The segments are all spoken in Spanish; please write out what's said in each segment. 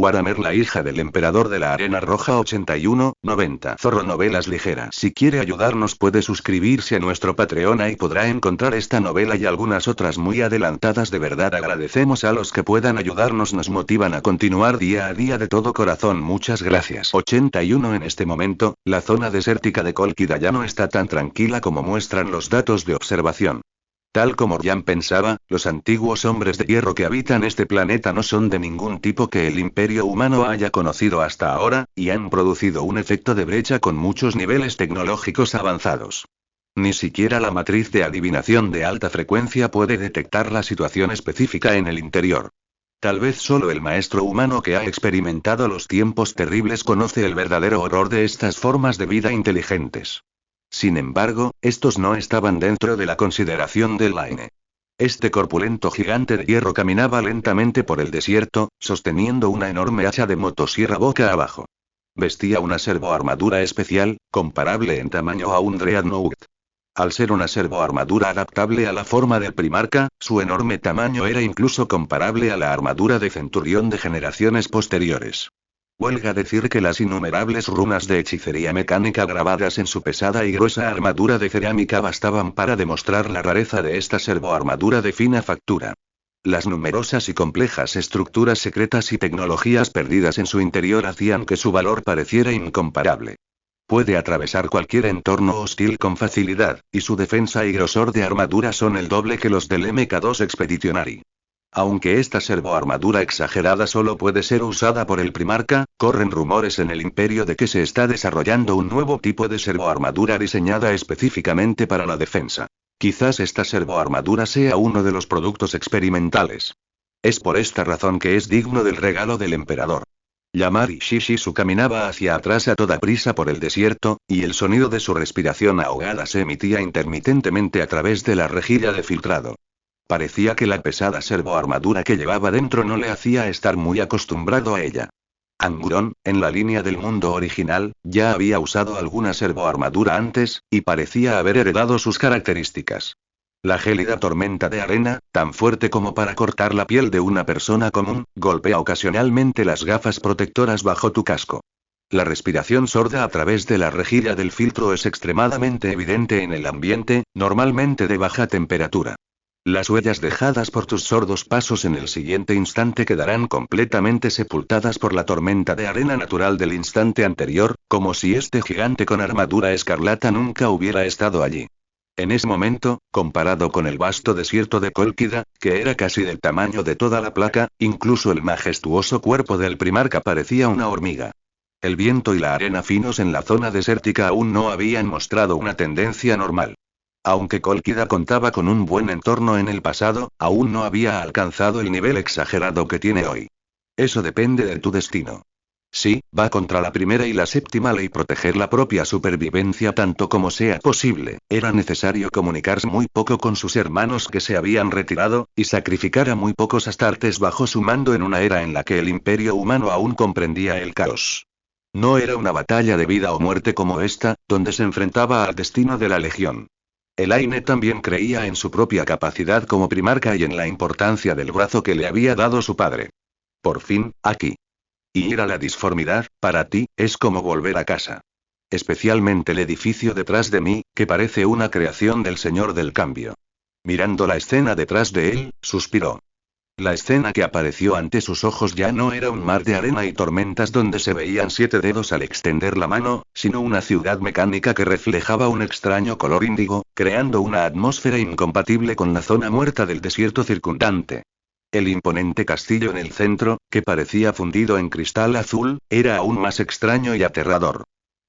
Waramer, la hija del emperador de la Arena Roja 81-90. Zorro Novelas Ligeras. Si quiere ayudarnos puede suscribirse a nuestro Patreon y podrá encontrar esta novela y algunas otras muy adelantadas. De verdad agradecemos a los que puedan ayudarnos, nos motivan a continuar día a día de todo corazón. Muchas gracias. 81. En este momento, la zona desértica de Kolkida ya no está tan tranquila como muestran los datos de observación. Tal como Jan pensaba, los antiguos hombres de hierro que habitan este planeta no son de ningún tipo que el imperio humano haya conocido hasta ahora, y han producido un efecto de brecha con muchos niveles tecnológicos avanzados. Ni siquiera la matriz de adivinación de alta frecuencia puede detectar la situación específica en el interior. Tal vez solo el maestro humano que ha experimentado los tiempos terribles conoce el verdadero horror de estas formas de vida inteligentes. Sin embargo, estos no estaban dentro de la consideración de Elaine. Este corpulento gigante de hierro caminaba lentamente por el desierto, sosteniendo una enorme hacha de motosierra boca abajo. Vestía una servoarmadura especial, comparable en tamaño a un Dreadnought. Al ser una servoarmadura adaptable a la forma del Primarca, su enorme tamaño era incluso comparable a la armadura de Centurión de generaciones posteriores. Huelga decir que las innumerables runas de hechicería mecánica grabadas en su pesada y gruesa armadura de cerámica bastaban para demostrar la rareza de esta servoarmadura de fina factura. Las numerosas y complejas estructuras secretas y tecnologías perdidas en su interior hacían que su valor pareciera incomparable. Puede atravesar cualquier entorno hostil con facilidad, y su defensa y grosor de armadura son el doble que los del MK2 Expeditionary. Aunque esta servoarmadura exagerada solo puede ser usada por el Primarca, corren rumores en el Imperio de que se está desarrollando un nuevo tipo de servoarmadura diseñada específicamente para la defensa. Quizás esta servoarmadura sea uno de los productos experimentales. Es por esta razón que es digno del regalo del emperador. Yamari Shishizu caminaba hacia atrás a toda prisa por el desierto, y el sonido de su respiración ahogada se emitía intermitentemente a través de la rejilla de filtrado. Parecía que la pesada servoarmadura que llevaba dentro no le hacía estar muy acostumbrado a ella. Anguron, en la línea del mundo original, ya había usado alguna servoarmadura antes, y parecía haber heredado sus características. La gélida tormenta de arena, tan fuerte como para cortar la piel de una persona común, golpea ocasionalmente las gafas protectoras bajo tu casco. La respiración sorda a través de la rejilla del filtro es extremadamente evidente en el ambiente, normalmente de baja temperatura. Las huellas dejadas por tus sordos pasos en el siguiente instante quedarán completamente sepultadas por la tormenta de arena natural del instante anterior, como si este gigante con armadura escarlata nunca hubiera estado allí. En ese momento, comparado con el vasto desierto de Kolkida, que era casi del tamaño de toda la placa, incluso el majestuoso cuerpo del Primarca parecía una hormiga. El viento y la arena finos en la zona desértica aún no habían mostrado una tendencia normal. Aunque Kolkida contaba con un buen entorno en el pasado, aún no había alcanzado el nivel exagerado que tiene hoy. Eso depende de tu destino. Sí, va contra la primera y la séptima ley: proteger la propia supervivencia tanto como sea posible. Era necesario comunicarse muy poco con sus hermanos que se habían retirado, y sacrificar a muy pocos astartes bajo su mando en una era en la que el imperio humano aún comprendía el caos. No era una batalla de vida o muerte como esta, donde se enfrentaba al destino de la legión. Elaine también creía en su propia capacidad como Primarca y en la importancia del brazo que le había dado su padre. Por fin, aquí. Y ir a la disformidad, para ti, es como volver a casa. Especialmente el edificio detrás de mí, que parece una creación del Señor del Cambio. Mirando la escena detrás de él, suspiró. La escena que apareció ante sus ojos ya no era un mar de arena y tormentas donde se veían 7 dedos al extender la mano, sino una ciudad mecánica que reflejaba un extraño color índigo, creando una atmósfera incompatible con la zona muerta del desierto circundante. El imponente castillo en el centro, que parecía fundido en cristal azul, era aún más extraño y aterrador.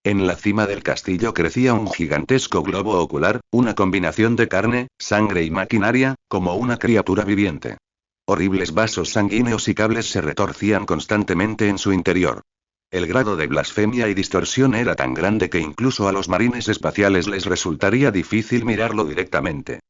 En la cima del castillo crecía un gigantesco globo ocular, una combinación de carne, sangre y maquinaria, como una criatura viviente. Horribles vasos sanguíneos y cables se retorcían constantemente en su interior. El grado de blasfemia y distorsión era tan grande que incluso a los marines espaciales les resultaría difícil mirarlo directamente.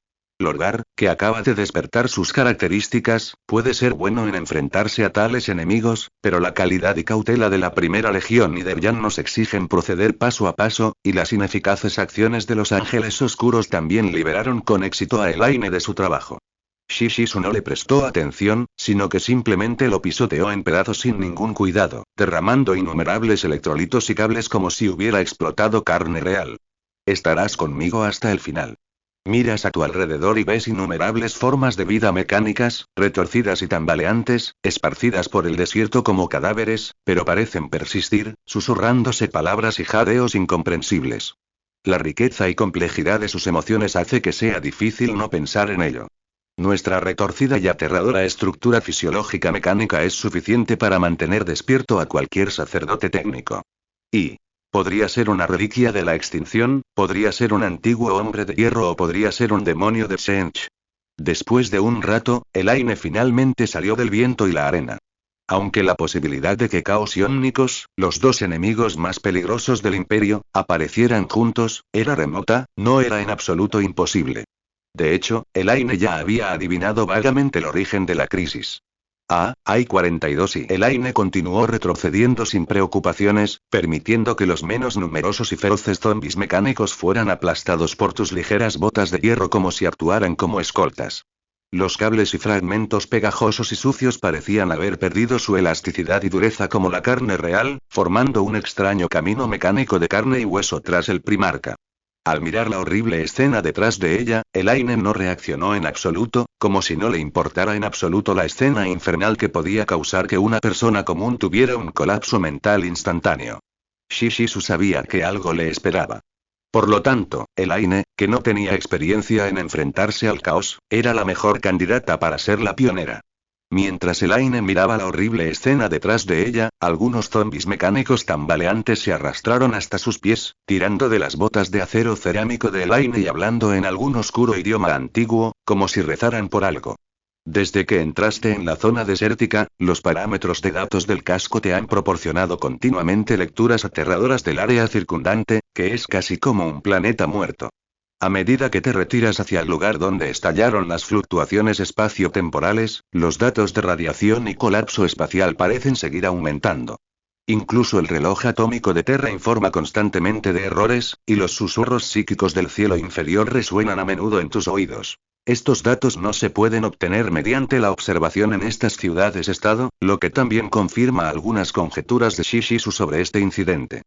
Lorgar, que acaba de despertar sus características, puede ser bueno en enfrentarse a tales enemigos, pero la calidad y cautela de la Primera Legión y de Jan nos exigen proceder paso a paso, y las ineficaces acciones de los Ángeles Oscuros también liberaron con éxito a Elaine de su trabajo. Shishisu no le prestó atención, sino que simplemente lo pisoteó en pedazos sin ningún cuidado, derramando innumerables electrolitos y cables como si hubiera explotado carne real. Estarás conmigo hasta el final. Miras a tu alrededor y ves innumerables formas de vida mecánicas, retorcidas y tambaleantes, esparcidas por el desierto como cadáveres, pero parecen persistir, susurrándose palabras y jadeos incomprensibles. La riqueza y complejidad de sus emociones hace que sea difícil no pensar en ello. Nuestra retorcida y aterradora estructura fisiológica mecánica es suficiente para mantener despierto a cualquier sacerdote técnico. Y podría ser una reliquia de la extinción, podría ser un antiguo hombre de hierro o podría ser un demonio de Sench. Después de un rato, el Aine finalmente salió del viento y la arena. Aunque la posibilidad de que Caos y Ómnicos, los dos enemigos más peligrosos del Imperio, aparecieran juntos, era remota, no era en absoluto imposible. De hecho, el Aine ya había adivinado vagamente el origen de la crisis. Hay 42 y el Aine continuó retrocediendo sin preocupaciones, permitiendo que los menos numerosos y feroces zombies mecánicos fueran aplastados por tus ligeras botas de hierro como si actuaran como escoltas. Los cables y fragmentos pegajosos y sucios parecían haber perdido su elasticidad y dureza como la carne real, formando un extraño camino mecánico de carne y hueso tras el Primarca. Al mirar la horrible escena detrás de ella, Elaine no reaccionó en absoluto, como si no le importara en absoluto la escena infernal que podía causar que una persona común tuviera un colapso mental instantáneo. Shishisu sabía que algo le esperaba. Por lo tanto, Elaine, que no tenía experiencia en enfrentarse al caos, era la mejor candidata para ser la pionera. Mientras Elaine miraba la horrible escena detrás de ella, algunos zombies mecánicos tambaleantes se arrastraron hasta sus pies, tirando de las botas de acero cerámico de Elaine y hablando en algún oscuro idioma antiguo, como si rezaran por algo. Desde que entraste en la zona desértica, los parámetros de datos del casco te han proporcionado continuamente lecturas aterradoras del área circundante, que es casi como un planeta muerto. A medida que te retiras hacia el lugar donde estallaron las fluctuaciones espacio-temporales, los datos de radiación y colapso espacial parecen seguir aumentando. Incluso el reloj atómico de Terra informa constantemente de errores, y los susurros psíquicos del cielo inferior resuenan a menudo en tus oídos. Estos datos no se pueden obtener mediante la observación en estas ciudades-estado, lo que también confirma algunas conjeturas de Shishisu sobre este incidente.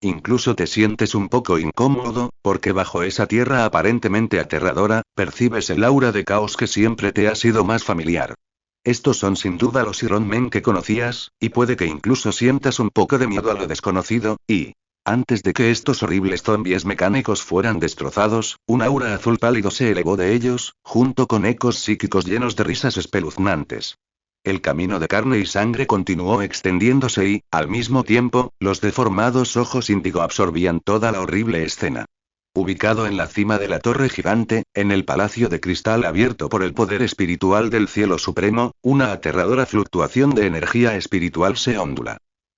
Incluso te sientes un poco incómodo, porque bajo esa tierra aparentemente aterradora, percibes el aura de caos que siempre te ha sido más familiar. Estos son sin duda los Iron Men que conocías, y puede que incluso sientas un poco de miedo a lo desconocido, y antes de que estos horribles zombies mecánicos fueran destrozados, un aura azul pálido se elevó de ellos, junto con ecos psíquicos llenos de risas espeluznantes. El camino de carne y sangre continuó extendiéndose y, al mismo tiempo, los deformados ojos índigo absorbían toda la horrible escena. Ubicado en la cima de la torre gigante, en el palacio de cristal abierto por el poder espiritual del cielo supremo, una aterradora fluctuación de energía espiritual se ondula.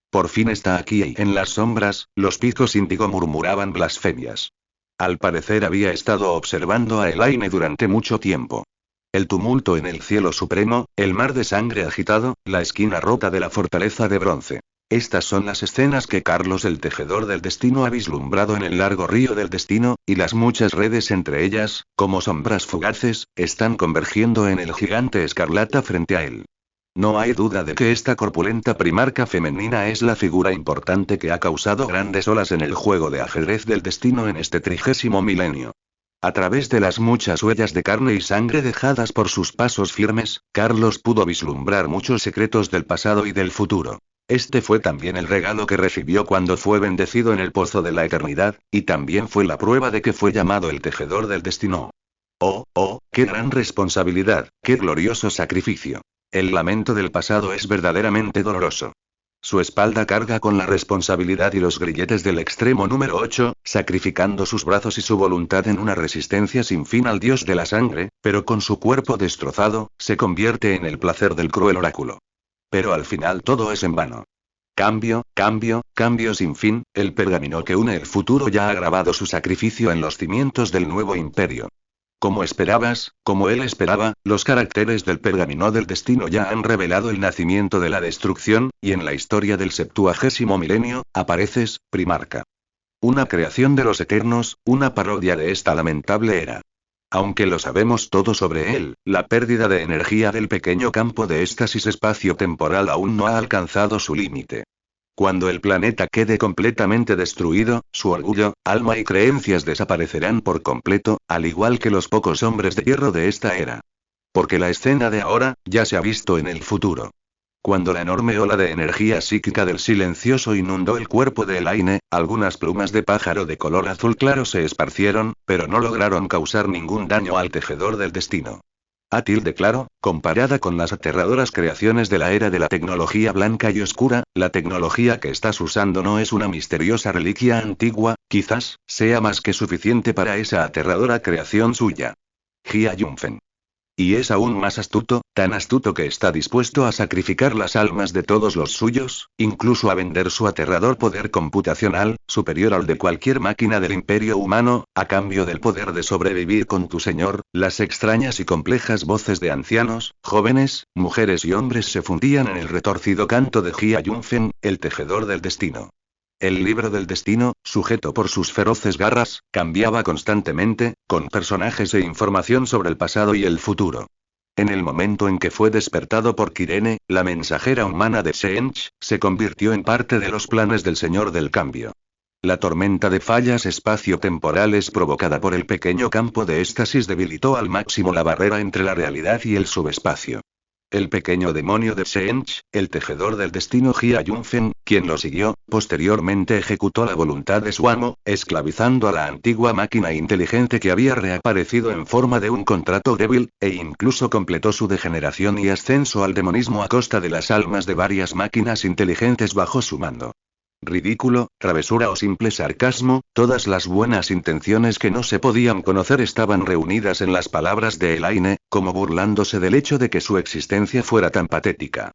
Por fin está aquí y en las sombras, los picos índigo murmuraban blasfemias. Al parecer había estado observando a Elaine durante mucho tiempo. El tumulto en el cielo supremo, el mar de sangre agitado, la esquina rota de la fortaleza de bronce. Estas son las escenas que Carlos el Tejedor del Destino ha vislumbrado en el largo río del destino, y las muchas redes entre ellas, como sombras fugaces, están convergiendo en el gigante escarlata frente a él. No hay duda de que esta corpulenta primarca femenina es la figura importante que ha causado grandes olas en el juego de ajedrez del destino en este 30º milenio. A través de las muchas huellas de carne y sangre dejadas por sus pasos firmes, Carlos pudo vislumbrar muchos secretos del pasado y del futuro. Este fue también el regalo que recibió cuando fue bendecido en el Pozo de la Eternidad, y también fue la prueba de que fue llamado el Tejedor del Destino. ¡Qué gran responsabilidad, qué glorioso sacrificio! El lamento del pasado es verdaderamente doloroso. Su espalda carga con la responsabilidad y los grilletes del extremo número 8, sacrificando sus brazos y su voluntad en una resistencia sin fin al dios de la sangre, pero con su cuerpo destrozado, se convierte en el placer del cruel oráculo. Pero al final todo es en vano. Cambio sin fin, el pergamino que une el futuro ya ha grabado su sacrificio en los cimientos del nuevo imperio. Como esperabas, como él esperaba, los caracteres del pergamino del destino ya han revelado el nacimiento de la destrucción, y en la historia del 70º milenio, apareces, Primarca. Una creación de los eternos, una parodia de esta lamentable era. Aunque lo sabemos todo sobre él, la pérdida de energía del pequeño campo de éxtasis espacio-temporal aún no ha alcanzado su límite. Cuando el planeta quede completamente destruido, su orgullo, alma y creencias desaparecerán por completo, al igual que los pocos hombres de hierro de esta era. Porque la escena de ahora, ya se ha visto en el futuro. Cuando la enorme ola de energía psíquica del silencioso inundó el cuerpo de Elaine, algunas plumas de pájaro de color azul claro se esparcieron, pero no lograron causar ningún daño al tejedor del destino. Claro, comparada con las aterradoras creaciones de la era de la tecnología blanca y oscura, la tecnología que estás usando no es una misteriosa reliquia antigua, quizás, sea más que suficiente para esa aterradora creación suya. Jia Yunfen. Y es aún más astuto, tan astuto que está dispuesto a sacrificar las almas de todos los suyos, incluso a vender su aterrador poder computacional, superior al de cualquier máquina del imperio humano, a cambio del poder de sobrevivir con tu señor. Las extrañas y complejas voces de ancianos, jóvenes, mujeres y hombres se fundían en el retorcido canto de Jia Yunfen, el tejedor del destino. El libro del destino, sujeto por sus feroces garras, cambiaba constantemente, con personajes e información sobre el pasado y el futuro. En el momento en que fue despertado por Kirene, la mensajera humana de Seench, se convirtió en parte de los planes del Señor del Cambio. La tormenta de fallas espacio-temporales provocada por el pequeño campo de éxtasis debilitó al máximo la barrera entre la realidad y el subespacio. El pequeño demonio de Seench, el tejedor del destino Jia Yunfen, quien lo siguió, posteriormente ejecutó la voluntad de su amo, esclavizando a la antigua máquina inteligente que había reaparecido en forma de un contrato débil, e incluso completó su degeneración y ascenso al demonismo a costa de las almas de varias máquinas inteligentes bajo su mando. Ridículo, travesura o simple sarcasmo, todas las buenas intenciones que no se podían conocer estaban reunidas en las palabras de Elaine, como burlándose del hecho de que su existencia fuera tan patética.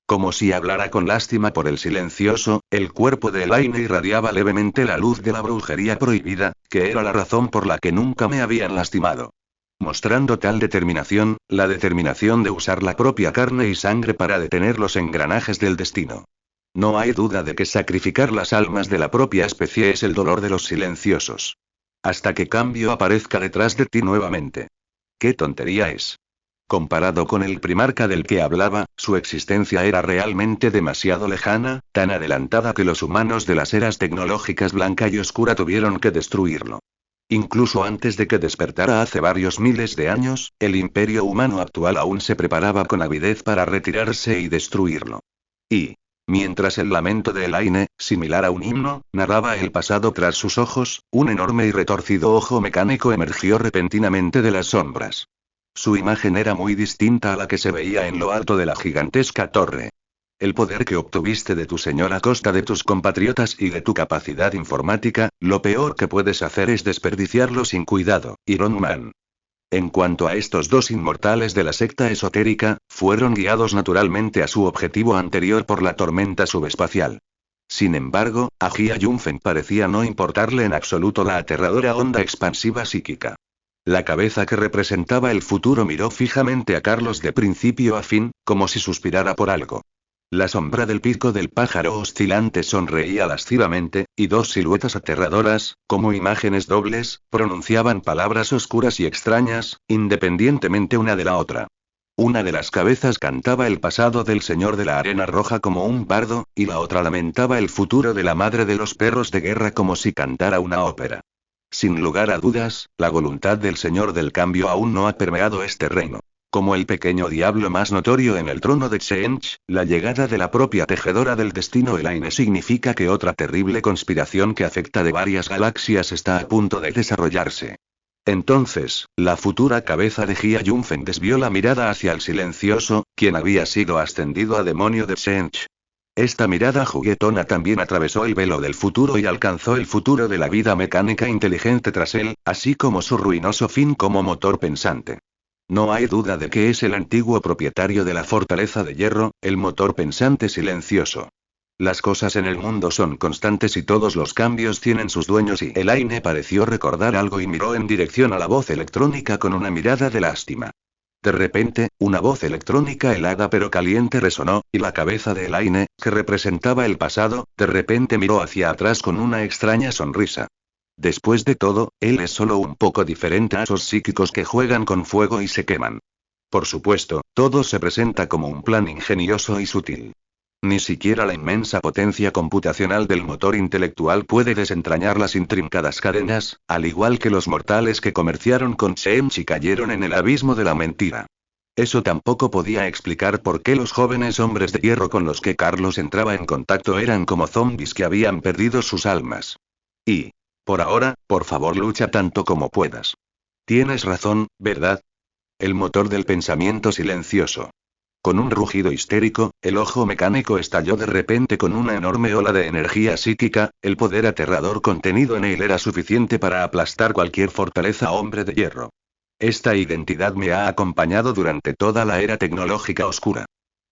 Como si hablara con lástima por el silencioso, el cuerpo de Elaine irradiaba levemente la luz de la brujería prohibida, que era la razón por la que nunca me habían lastimado. Mostrando tal determinación, la determinación de usar la propia carne y sangre para detener los engranajes del destino. No hay duda de que sacrificar las almas de la propia especie es el dolor de los silenciosos. Hasta que Cambio aparezca detrás de ti nuevamente. ¿Qué tontería es? Comparado con el primarca del que hablaba, su existencia era realmente demasiado lejana, tan adelantada que los humanos de las eras tecnológicas blanca y oscura tuvieron que destruirlo. Incluso antes de que despertara hace varios miles de años, el imperio humano actual aún se preparaba con avidez para retirarse y destruirlo. Mientras el lamento de Elaine, similar a un himno, narraba el pasado tras sus ojos, un enorme y retorcido ojo mecánico emergió repentinamente de las sombras. Su imagen era muy distinta a la que se veía en lo alto de la gigantesca torre. El poder que obtuviste de tu señor a costa de tus compatriotas y de tu capacidad informática, lo peor que puedes hacer es desperdiciarlo sin cuidado, Iron Man. En cuanto a estos dos inmortales de la secta esotérica, fueron guiados naturalmente a su objetivo anterior por la tormenta subespacial. Sin embargo, a Jia Yunfen parecía no importarle en absoluto la aterradora onda expansiva psíquica. La cabeza que representaba el futuro miró fijamente a Carlos de principio a fin, como si suspirara por algo. La sombra del pico del pájaro oscilante sonreía lascivamente, y dos siluetas aterradoras, como imágenes dobles, pronunciaban palabras oscuras y extrañas, independientemente una de la otra. Una de las cabezas cantaba el pasado del señor de la arena roja como un bardo, y la otra lamentaba el futuro de la madre de los perros de guerra como si cantara una ópera. Sin lugar a dudas, la voluntad del señor del cambio aún no ha permeado este reino. Como el pequeño diablo más notorio en el trono de Seench, la llegada de la propia tejedora del destino Elaine significa que otra terrible conspiración que afecta de varias galaxias está a punto de desarrollarse. Entonces, la futura cabeza de Jia Yunfen desvió la mirada hacia el silencioso, quien había sido ascendido a demonio de Seench. Esta mirada juguetona también atravesó el velo del futuro y alcanzó el futuro de la vida mecánica inteligente tras él, así como su ruinoso fin como motor pensante. No hay duda de que es el antiguo propietario de la fortaleza de hierro, el motor pensante silencioso. Las cosas en el mundo son constantes y todos los cambios tienen sus dueños y Elaine pareció recordar algo y miró en dirección a la voz electrónica con una mirada de lástima. De repente, una voz electrónica helada pero caliente resonó, y la cabeza de Elaine, que representaba el pasado, de repente miró hacia atrás con una extraña sonrisa. Después de todo, él es solo un poco diferente a esos psíquicos que juegan con fuego y se queman. Por supuesto, todo se presenta como un plan ingenioso y sutil. Ni siquiera la inmensa potencia computacional del motor intelectual puede desentrañar las intrincadas cadenas, al igual que los mortales que comerciaron con Shemch y cayeron en el abismo de la mentira. Eso tampoco podía explicar por qué los jóvenes hombres de hierro con los que Carlos entraba en contacto eran como zombies que habían perdido sus almas. Y, por ahora, por favor lucha tanto como puedas. Tienes razón, ¿verdad? El motor del pensamiento silencioso. Con un rugido histérico, el ojo mecánico estalló de repente con una enorme ola de energía psíquica, el poder aterrador contenido en él era suficiente para aplastar cualquier fortaleza hombre de hierro. Esta identidad me ha acompañado durante toda la era tecnológica oscura.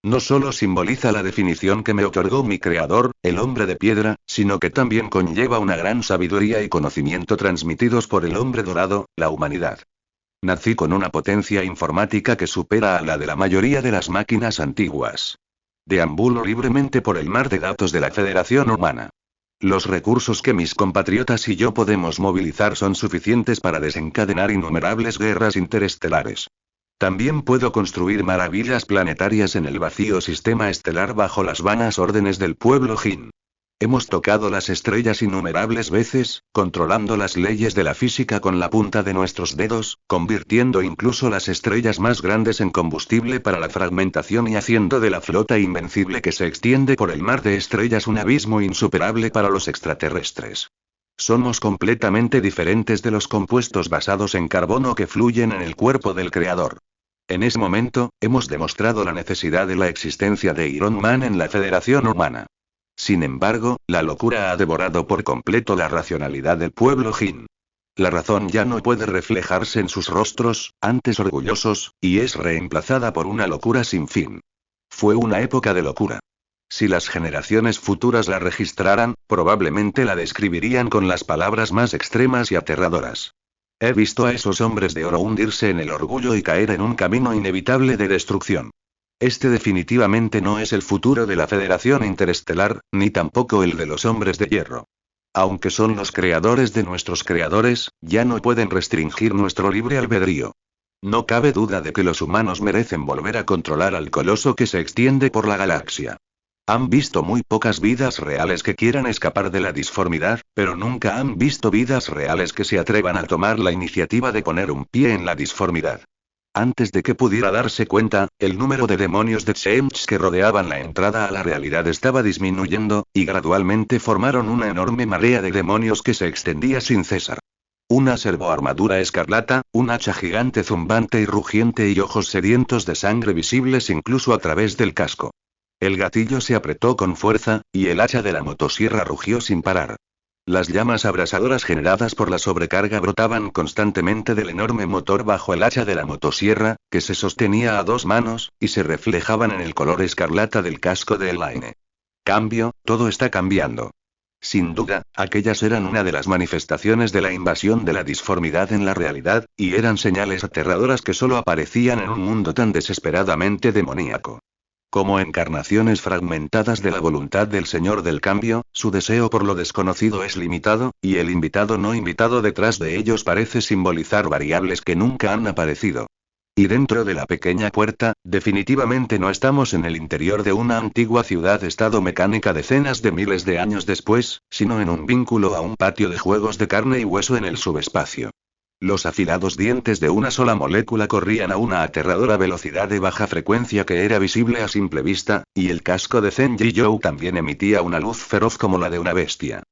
No solo simboliza la definición que me otorgó mi creador, el hombre de piedra, sino que también conlleva una gran sabiduría y conocimiento transmitidos por el hombre dorado, la humanidad. Nací con una potencia informática que supera a la de la mayoría de las máquinas antiguas. Deambulo libremente por el mar de datos de la Federación Humana. Los recursos que mis compatriotas y yo podemos movilizar son suficientes para desencadenar innumerables guerras interestelares. También puedo construir maravillas planetarias en el vacío sistema estelar bajo las vanas órdenes del pueblo Jin. Hemos tocado las estrellas innumerables veces, controlando las leyes de la física con la punta de nuestros dedos, convirtiendo incluso las estrellas más grandes en combustible para la fragmentación y haciendo de la flota invencible que se extiende por el mar de estrellas un abismo insuperable para los extraterrestres. Somos completamente diferentes de los compuestos basados en carbono que fluyen en el cuerpo del Creador. En ese momento, hemos demostrado la necesidad de la existencia de Iron Man en la Federación Humana. Sin embargo, la locura ha devorado por completo la racionalidad del pueblo Jin. La razón ya no puede reflejarse en sus rostros, antes orgullosos, y es reemplazada por una locura sin fin. Fue una época de locura. Si las generaciones futuras la registraran, probablemente la describirían con las palabras más extremas y aterradoras. He visto a esos hombres de oro hundirse en el orgullo y caer en un camino inevitable de destrucción. Este definitivamente no es el futuro de la Federación Interestelar, ni tampoco el de los hombres de hierro. Aunque son los creadores de nuestros creadores, ya no pueden restringir nuestro libre albedrío. No cabe duda de que los humanos merecen volver a controlar al coloso que se extiende por la galaxia. Han visto muy pocas vidas reales que quieran escapar de la disformidad, pero nunca han visto vidas reales que se atrevan a tomar la iniciativa de poner un pie en la disformidad. Antes de que pudiera darse cuenta, el número de demonios de Shemch que rodeaban la entrada a la realidad estaba disminuyendo, y gradualmente formaron una enorme marea de demonios que se extendía sin cesar. Una servoarmadura escarlata, un hacha gigante zumbante y rugiente y ojos sedientos de sangre visibles incluso a través del casco. El gatillo se apretó con fuerza, y el hacha de la motosierra rugió sin parar. Las llamas abrasadoras generadas por la sobrecarga brotaban constantemente del enorme motor bajo el hacha de la motosierra, que se sostenía a dos manos, y se reflejaban en el color escarlata del casco de Elaine. Cambio, todo está cambiando. Sin duda, aquellas eran una de las manifestaciones de la invasión de la disformidad en la realidad, y eran señales aterradoras que solo aparecían en un mundo tan desesperadamente demoníaco. Como encarnaciones fragmentadas de la voluntad del Señor del Cambio, su deseo por lo desconocido es limitado, y el invitado no invitado detrás de ellos parece simbolizar variables que nunca han aparecido. Y dentro de la pequeña puerta, definitivamente no estamos en el interior de una antigua ciudad-estado mecánica decenas de miles de años después, sino en un vínculo a un patio de juegos de carne y hueso en el subespacio. Los afilados dientes de una sola molécula corrían a una aterradora velocidad de baja frecuencia que era visible a simple vista, y el casco de Zenji Zhou también emitía una luz feroz como la de una bestia.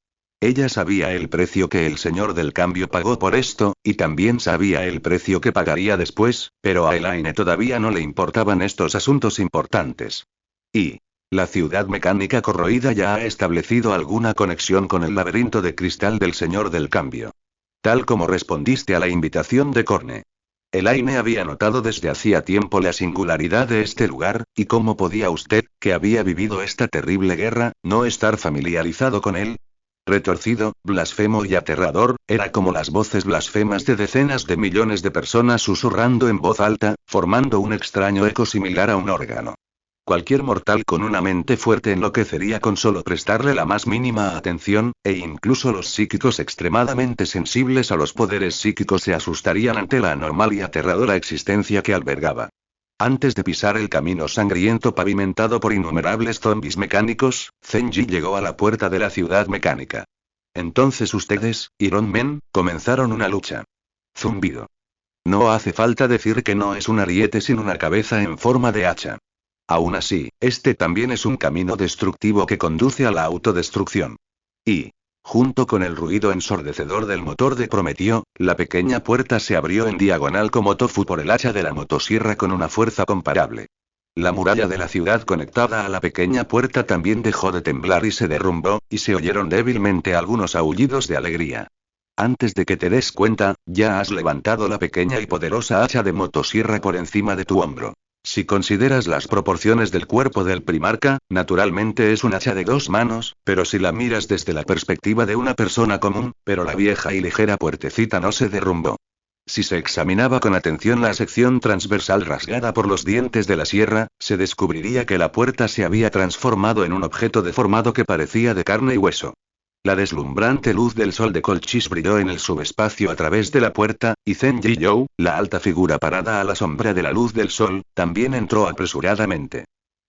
Ella sabía el precio que el Señor del Cambio pagó por esto, y también sabía el precio que pagaría después, pero a Elaine todavía no le importaban estos asuntos importantes. Y la ciudad mecánica corroída ya ha establecido alguna conexión con el laberinto de cristal del Señor del Cambio. Tal como respondiste a la invitación de Corne. Elaine había notado desde hacía tiempo la singularidad de este lugar, y cómo podía usted, que había vivido esta terrible guerra, no estar familiarizado con él. Retorcido, blasfemo y aterrador, era como las voces blasfemas de decenas de millones de personas susurrando en voz alta, formando un extraño eco similar a un órgano. Cualquier mortal con una mente fuerte enloquecería con solo prestarle la más mínima atención, e incluso los psíquicos extremadamente sensibles a los poderes psíquicos se asustarían ante la anormal y aterradora existencia que albergaba. Antes de pisar el camino sangriento pavimentado por innumerables zombis mecánicos, Zenji llegó a la puerta de la ciudad mecánica. Entonces ustedes, Iron Man, comenzaron una lucha. Zumbido. No hace falta decir que no es un ariete sin una cabeza en forma de hacha. Aún así, este también es un camino destructivo que conduce a la autodestrucción. Y, junto con el ruido ensordecedor del motor de Prometeo, la pequeña puerta se abrió en diagonal como tofu por el hacha de la motosierra con una fuerza comparable. La muralla de la ciudad conectada a la pequeña puerta también dejó de temblar y se derrumbó, y se oyeron débilmente algunos aullidos de alegría. Antes de que te des cuenta, ya has levantado la pequeña y poderosa hacha de motosierra por encima de tu hombro. Si consideras las proporciones del cuerpo del primarca, naturalmente es un hacha de 2 manos, pero si la miras desde la perspectiva de una persona común, pero la vieja y ligera puertecita no se derrumbó. Si se examinaba con atención la sección transversal rasgada por los dientes de la sierra, se descubriría que la puerta se había transformado en un objeto deformado que parecía de carne y hueso. La deslumbrante luz del sol de Colchis brilló en el subespacio a través de la puerta, y Zenji Zhou, la alta figura parada a la sombra de la luz del sol, también entró apresuradamente.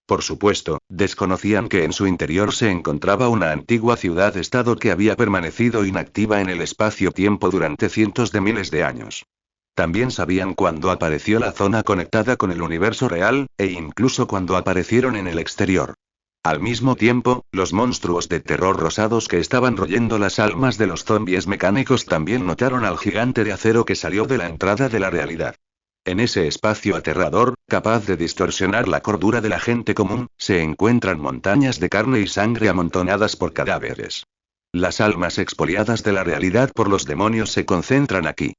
Por supuesto, desconocían que en su interior se encontraba una antigua ciudad-estado que había permanecido inactiva en el espacio-tiempo durante cientos de miles de años. También sabían cuándo apareció la zona conectada con el universo real, e incluso cuando aparecieron en el exterior. Al mismo tiempo, los monstruos de terror rosados que estaban royendo las almas de los zombies mecánicos también notaron al gigante de acero que salió de la entrada de la realidad. En ese espacio aterrador, capaz de distorsionar la cordura de la gente común, se encuentran montañas de carne y sangre amontonadas por cadáveres. Las almas expoliadas de la realidad por los demonios se concentran aquí.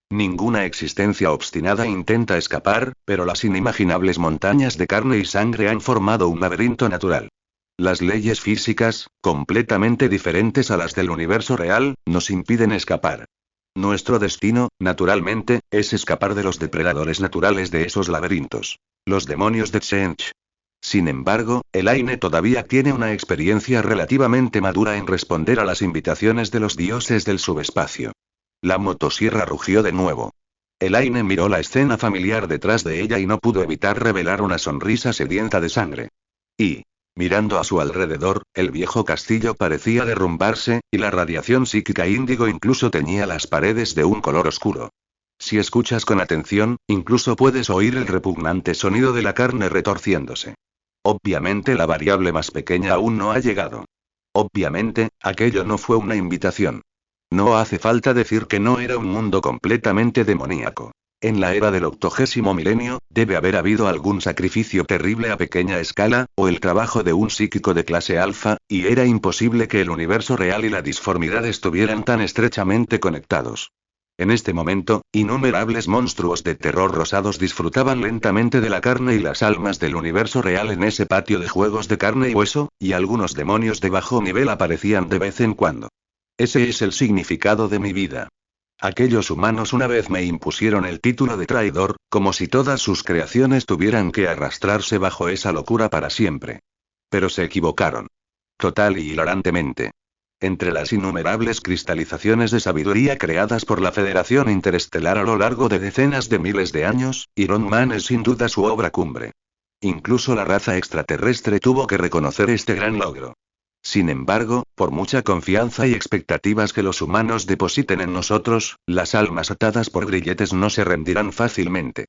Ninguna existencia obstinada intenta escapar, pero las inimaginables montañas de carne y sangre han formado un laberinto natural. Las leyes físicas, completamente diferentes a las del universo real, nos impiden escapar. Nuestro destino, naturalmente, es escapar de los depredadores naturales de esos laberintos. Los demonios de Tsench. Sin embargo, Elaine todavía tiene una experiencia relativamente madura en responder a las invitaciones de los dioses del subespacio. La motosierra rugió de nuevo. Elaine miró la escena familiar detrás de ella y no pudo evitar revelar una sonrisa sedienta de sangre. Y, mirando a su alrededor, el viejo castillo parecía derrumbarse, y la radiación psíquica índigo incluso teñía las paredes de un color oscuro. Si escuchas con atención, incluso puedes oír el repugnante sonido de la carne retorciéndose. Obviamente la variable más pequeña aún no ha llegado. Obviamente, aquello no fue una invitación. No hace falta decir que no era un mundo completamente demoníaco. En la era del 80º milenio, debe haber habido algún sacrificio terrible a pequeña escala, o el trabajo de un psíquico de clase alfa, y era imposible que el universo real y la disformidad estuvieran tan estrechamente conectados. En este momento, innumerables monstruos de terror rosados disfrutaban lentamente de la carne y las almas del universo real en ese patio de juegos de carne y hueso, y algunos demonios de bajo nivel aparecían de vez en cuando. Ese es el significado de mi vida. Aquellos humanos una vez me impusieron el título de traidor, como si todas sus creaciones tuvieran que arrastrarse bajo esa locura para siempre. Pero se equivocaron. Total y hilarantemente. Entre las innumerables cristalizaciones de sabiduría creadas por la Federación Interestelar a lo largo de decenas de miles de años, Iron Man es sin duda su obra cumbre. Incluso la raza extraterrestre tuvo que reconocer este gran logro. Sin embargo, por mucha confianza y expectativas que los humanos depositen en nosotros, las almas atadas por grilletes no se rendirán fácilmente.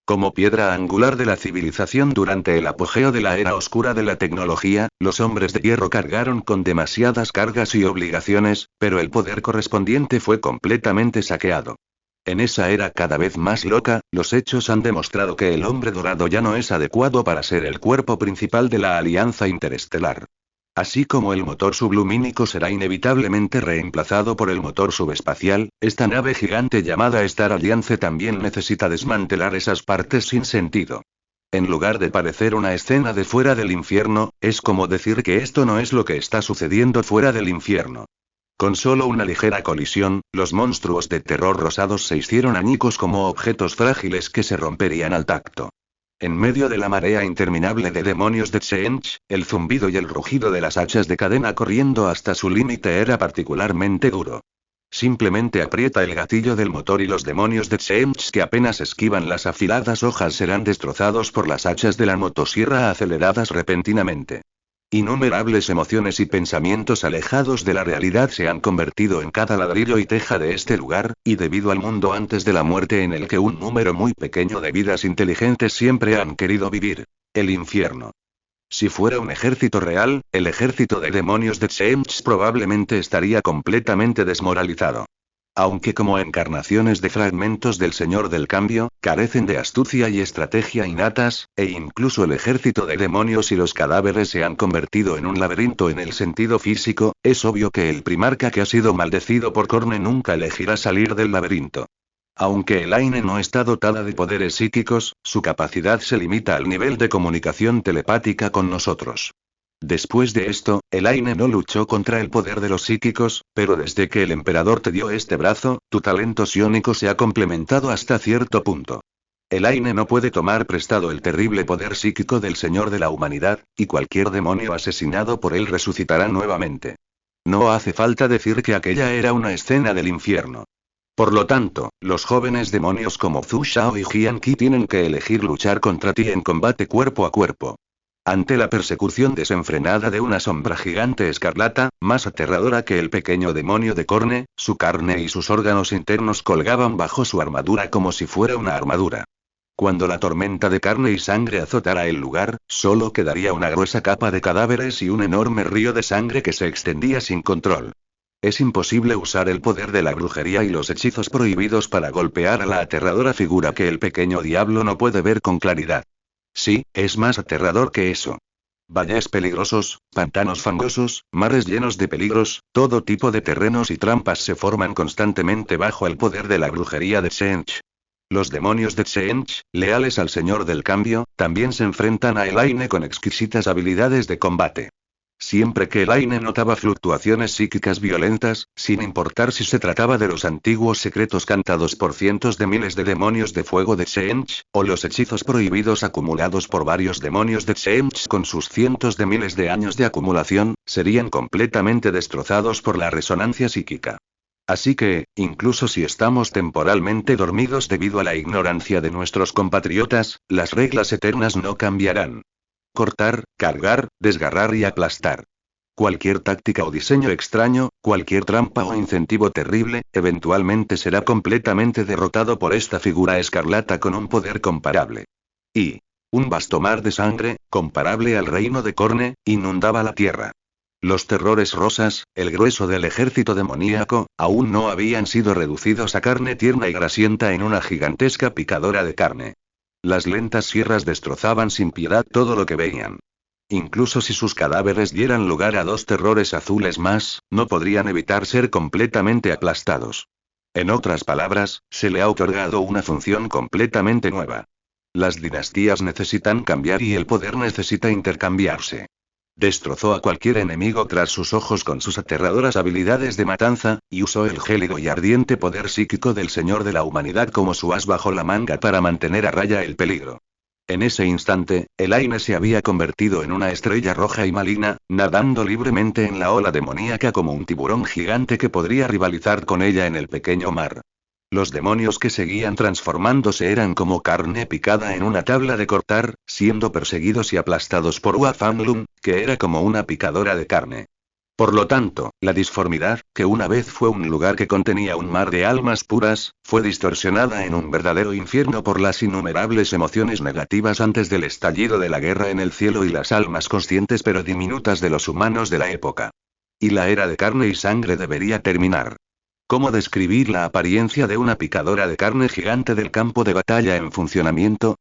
Como piedra angular de la civilización durante el apogeo de la era oscura de la tecnología, los hombres de hierro cargaron con demasiadas cargas y obligaciones, pero el poder correspondiente fue completamente saqueado. En esa era cada vez más loca, los hechos han demostrado que el hombre dorado ya no es adecuado para ser el cuerpo principal de la Alianza Interestelar. Así como el motor sublumínico será inevitablemente reemplazado por el motor subespacial, esta nave gigante llamada Star Alliance también necesita desmantelar esas partes sin sentido. En lugar de parecer una escena de fuera del infierno, es como decir que esto no es lo que está sucediendo fuera del infierno. Con solo una ligera colisión, los monstruos de terror rosados se hicieron añicos como objetos frágiles que se romperían al tacto. En medio de la marea interminable de demonios de Tseentch, el zumbido y el rugido de las hachas de cadena corriendo hasta su límite era particularmente duro. Simplemente aprieta el gatillo del motor y los demonios de Tseentch que apenas esquivan las afiladas hojas serán destrozados por las hachas de la motosierra aceleradas repentinamente. Innumerables emociones y pensamientos alejados de la realidad se han convertido en cada ladrillo y teja de este lugar, y debido al mundo antes de la muerte en el que un número muy pequeño de vidas inteligentes siempre han querido vivir. El infierno. Si fuera un ejército real, el ejército de demonios de Tseentch probablemente estaría completamente desmoralizado. Aunque como encarnaciones de fragmentos del Señor del Cambio, carecen de astucia y estrategia innatas, e incluso el ejército de demonios y los cadáveres se han convertido en un laberinto en el sentido físico, es obvio que el primarca que ha sido maldecido por Korne nunca elegirá salir del laberinto. Aunque Elaine no está dotada de poderes psíquicos, su capacidad se limita al nivel de comunicación telepática con nosotros. Después de esto, Elaine no luchó contra el poder de los psíquicos, pero desde que el emperador te dio este brazo, tu talento psiónico se ha complementado hasta cierto punto. Elaine no puede tomar prestado el terrible poder psíquico del Señor de la Humanidad, y cualquier demonio asesinado por él resucitará nuevamente. No hace falta decir que aquella era una escena del infierno. Por lo tanto, los jóvenes demonios como Zhu Shao y Jian Qi tienen que elegir luchar contra ti en combate cuerpo a cuerpo. Ante la persecución desenfrenada de una sombra gigante escarlata, más aterradora que el pequeño demonio de Korne, su carne y sus órganos internos colgaban bajo su armadura como si fuera una armadura. Cuando la tormenta de carne y sangre azotara el lugar, solo quedaría una gruesa capa de cadáveres y un enorme río de sangre que se extendía sin control. Es imposible usar el poder de la brujería y los hechizos prohibidos para golpear a la aterradora figura que el pequeño diablo no puede ver con claridad. Sí, es más aterrador que eso. Valles peligrosos, pantanos fangosos, mares llenos de peligros, todo tipo de terrenos y trampas se forman constantemente bajo el poder de la brujería de Tseentch. Los demonios de Tseentch, leales al Señor del Cambio, también se enfrentan a Elaine con exquisitas habilidades de combate. Siempre que Elaine notaba fluctuaciones psíquicas violentas, sin importar si se trataba de los antiguos secretos cantados por cientos de miles de demonios de fuego de Tseentch, o los hechizos prohibidos acumulados por varios demonios de Tseentch con sus cientos de miles de años de acumulación, serían completamente destrozados por la resonancia psíquica. Así que, incluso si estamos temporalmente dormidos debido a la ignorancia de nuestros compatriotas, las reglas eternas no cambiarán. Cortar, cargar, desgarrar y aplastar. Cualquier táctica o diseño extraño, cualquier trampa o incentivo terrible, eventualmente será completamente derrotado por esta figura escarlata con un poder comparable. Y un vasto mar de sangre, comparable al reino de Korne, inundaba la tierra. Los terrores rosas, el grueso del ejército demoníaco, aún no habían sido reducidos a carne tierna y grasienta en una gigantesca picadora de carne. Las lentas sierras destrozaban sin piedad todo lo que veían. Incluso si sus cadáveres dieran lugar a 2 terrores azules más, no podrían evitar ser completamente aplastados. En otras palabras, se le ha otorgado una función completamente nueva. Las dinastías necesitan cambiar y el poder necesita intercambiarse. Destrozó a cualquier enemigo tras sus ojos con sus aterradoras habilidades de matanza, y usó el gélido y ardiente poder psíquico del Señor de la Humanidad como su as bajo la manga para mantener a raya el peligro. En ese instante, Elaine se había convertido en una estrella roja y maligna, nadando libremente en la ola demoníaca como un tiburón gigante que podría rivalizar con ella en el pequeño mar. Los demonios que seguían transformándose eran como carne picada en una tabla de cortar, siendo perseguidos y aplastados por Ua Fanlum, que era como una picadora de carne. Por lo tanto, la disformidad, que una vez fue un lugar que contenía un mar de almas puras, fue distorsionada en un verdadero infierno por las innumerables emociones negativas antes del estallido de la guerra en el cielo y las almas conscientes pero diminutas de los humanos de la época. Y la era de carne y sangre debería terminar. ¿Cómo describir la apariencia de una picadora de carne gigante del campo de batalla en funcionamiento?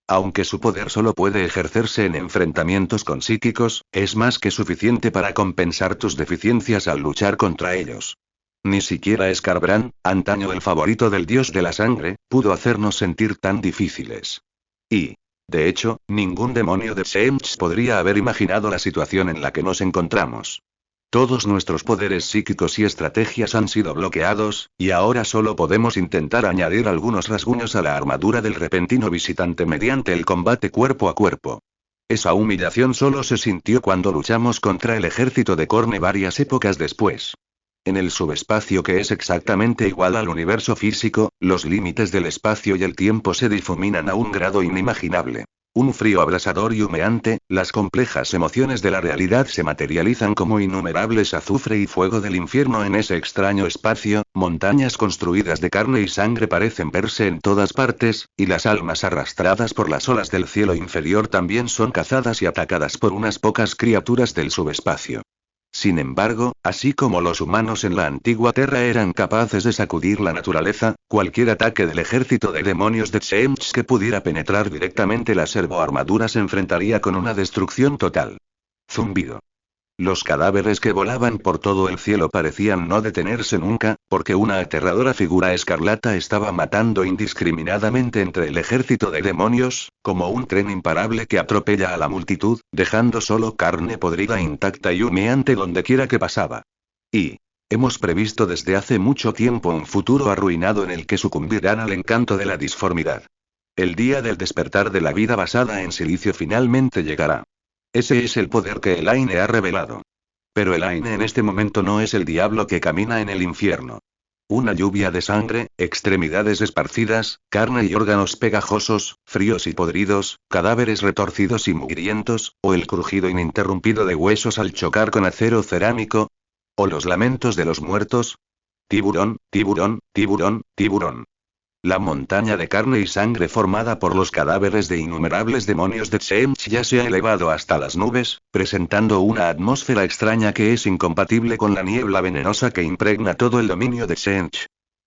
Aunque su poder solo puede ejercerse en enfrentamientos con psíquicos, es más que suficiente para compensar tus deficiencias al luchar contra ellos. Ni siquiera Skarbrand, antaño el favorito del dios de la sangre, pudo hacernos sentir tan difíciles. Y, de hecho, ningún demonio de Tseentch podría haber imaginado la situación en la que nos encontramos. Todos nuestros poderes psíquicos y estrategias han sido bloqueados, y ahora solo podemos intentar añadir algunos rasguños a la armadura del repentino visitante mediante el combate cuerpo a cuerpo. Esa humillación solo se sintió cuando luchamos contra el ejército de Korne varias épocas después. En el subespacio, que es exactamente igual al universo físico, los límites del espacio y el tiempo se difuminan a un grado inimaginable. Un frío abrasador y humeante, las complejas emociones de la realidad se materializan como innumerables azufre y fuego del infierno en ese extraño espacio, montañas construidas de carne y sangre parecen verse en todas partes, y las almas arrastradas por las olas del cielo inferior también son cazadas y atacadas por unas pocas criaturas del subespacio. Sin embargo, así como los humanos en la antigua Tierra eran capaces de sacudir la naturaleza, cualquier ataque del ejército de demonios de Tseentch que pudiera penetrar directamente la servoarmadura se enfrentaría con una destrucción total. Zumbido. Los cadáveres que volaban por todo el cielo parecían no detenerse nunca, porque una aterradora figura escarlata estaba matando indiscriminadamente entre el ejército de demonios, como un tren imparable que atropella a la multitud, dejando solo carne podrida intacta y humeante dondequiera que pasaba. Y hemos previsto desde hace mucho tiempo un futuro arruinado en el que sucumbirán al encanto de la disformidad. El día del despertar de la vida basada en silicio finalmente llegará. Ese es el poder que Elaine ha revelado. Pero Elaine en este momento no es el diablo que camina en el infierno. Una lluvia de sangre, extremidades esparcidas, carne y órganos pegajosos, fríos y podridos, cadáveres retorcidos y mugrientos, o el crujido ininterrumpido de huesos al chocar con acero cerámico. O los lamentos de los muertos. Tiburón, tiburón, tiburón, tiburón. La montaña de carne y sangre formada por los cadáveres de innumerables demonios de Tseentch ya se ha elevado hasta las nubes, presentando una atmósfera extraña que es incompatible con la niebla venenosa que impregna todo el dominio de Tseentch.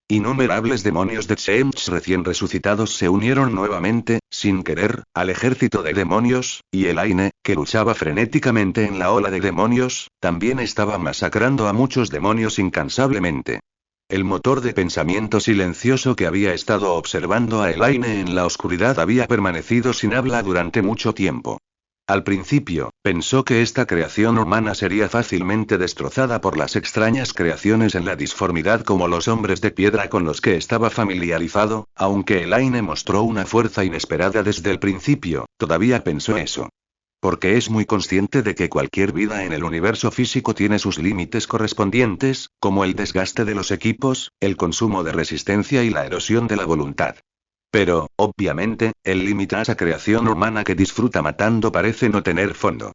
Innumerables demonios de Tseentch recién resucitados se unieron nuevamente, sin querer, al ejército de demonios, y Elaine, que luchaba frenéticamente en la ola de demonios, también estaba masacrando a muchos demonios incansablemente. El motor de pensamiento silencioso que había estado observando a Elaine en la oscuridad había permanecido sin habla durante mucho tiempo. Al principio, pensó que esta creación humana sería fácilmente destrozada por las extrañas creaciones en la disformidad como los hombres de piedra con los que estaba familiarizado, aunque Elaine mostró una fuerza inesperada desde el principio, todavía pensó eso. Porque es muy consciente de que cualquier vida en el universo físico tiene sus límites correspondientes, como el desgaste de los equipos, el consumo de resistencia y la erosión de la voluntad. Pero, obviamente, el límite a esa creación humana que disfruta matando parece no tener fondo.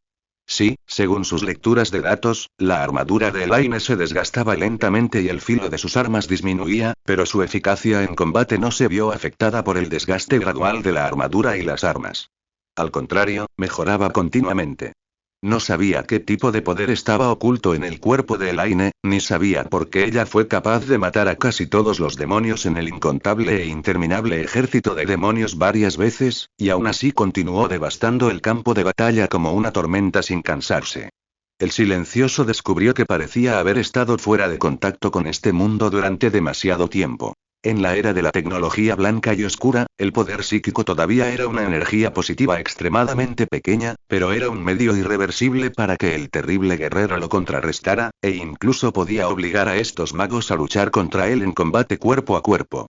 Sí, según sus lecturas de datos, la armadura de Elaine se desgastaba lentamente y el filo de sus armas disminuía, pero su eficacia en combate no se vio afectada por el desgaste gradual de la armadura y las armas. Al contrario, mejoraba continuamente. No sabía qué tipo de poder estaba oculto en el cuerpo de Elaine, ni sabía por qué ella fue capaz de matar a casi todos los demonios en el incontable e interminable ejército de demonios varias veces, y aún así continuó devastando el campo de batalla como una tormenta sin cansarse. El silencioso descubrió que parecía haber estado fuera de contacto con este mundo durante demasiado tiempo. En la era de la tecnología blanca y oscura, el poder psíquico todavía era una energía positiva extremadamente pequeña, pero era un medio irreversible para que el terrible guerrero lo contrarrestara, e incluso podía obligar a estos magos a luchar contra él en combate cuerpo a cuerpo.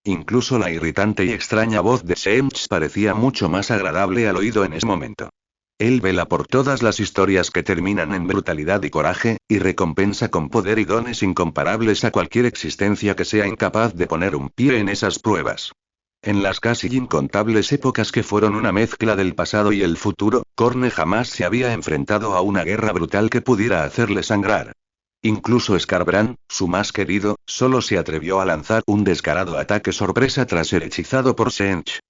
Incluso la irritante y extraña voz de Tseentch parecía mucho más agradable al oído en ese momento. Él vela por todas las historias que terminan en brutalidad y coraje, y recompensa con poder y dones incomparables a cualquier existencia que sea incapaz de poner un pie en esas pruebas. En las casi incontables épocas que fueron una mezcla del pasado y el futuro, Korne jamás se había enfrentado a una guerra brutal que pudiera hacerle sangrar. Incluso Skarbrand, su más querido, solo se atrevió a lanzar un descarado ataque sorpresa tras ser hechizado por Tseentch.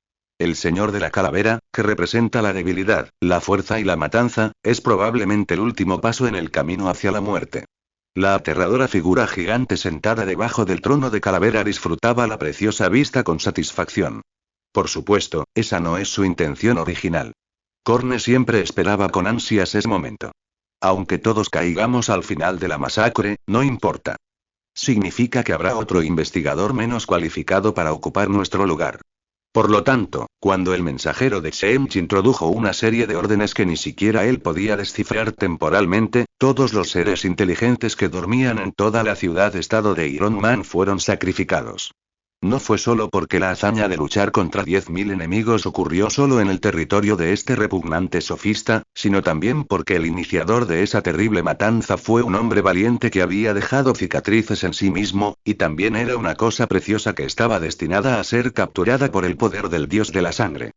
El Señor de la Calavera, que representa la debilidad, la fuerza y la matanza, es probablemente el último paso en el camino hacia la muerte. La aterradora figura gigante sentada debajo del trono de calavera disfrutaba la preciosa vista con satisfacción. Por supuesto, esa no es su intención original. Korne siempre esperaba con ansias ese momento. Aunque todos caigamos al final de la masacre, no importa. Significa que habrá otro investigador menos cualificado para ocupar nuestro lugar. Por lo tanto, Cuando el mensajero de Shench introdujo una serie de órdenes que ni siquiera él podía descifrar temporalmente, todos los seres inteligentes que dormían en toda la ciudad-estado de Iron Man fueron sacrificados. No fue solo porque la hazaña de luchar contra 10.000 enemigos ocurrió solo en el territorio de este repugnante sofista, sino también porque el iniciador de esa terrible matanza fue un hombre valiente que había dejado cicatrices en sí mismo, y también era una cosa preciosa que estaba destinada a ser capturada por el poder del dios de la sangre.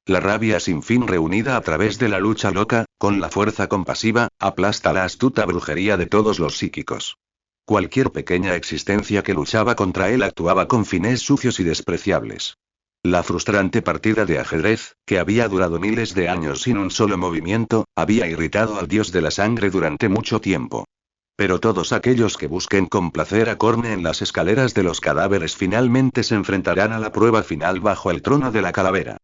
La rabia sin fin reunida a través de la lucha loca, con la fuerza compasiva, aplasta la astuta brujería de todos los psíquicos. Cualquier pequeña existencia que luchaba contra él actuaba con fines sucios y despreciables. La frustrante partida de ajedrez, que había durado miles de años sin un solo movimiento, había irritado al dios de la sangre durante mucho tiempo. Pero todos aquellos que busquen complacer a Korne en las escaleras de los cadáveres finalmente se enfrentarán a la prueba final bajo el trono de la calavera.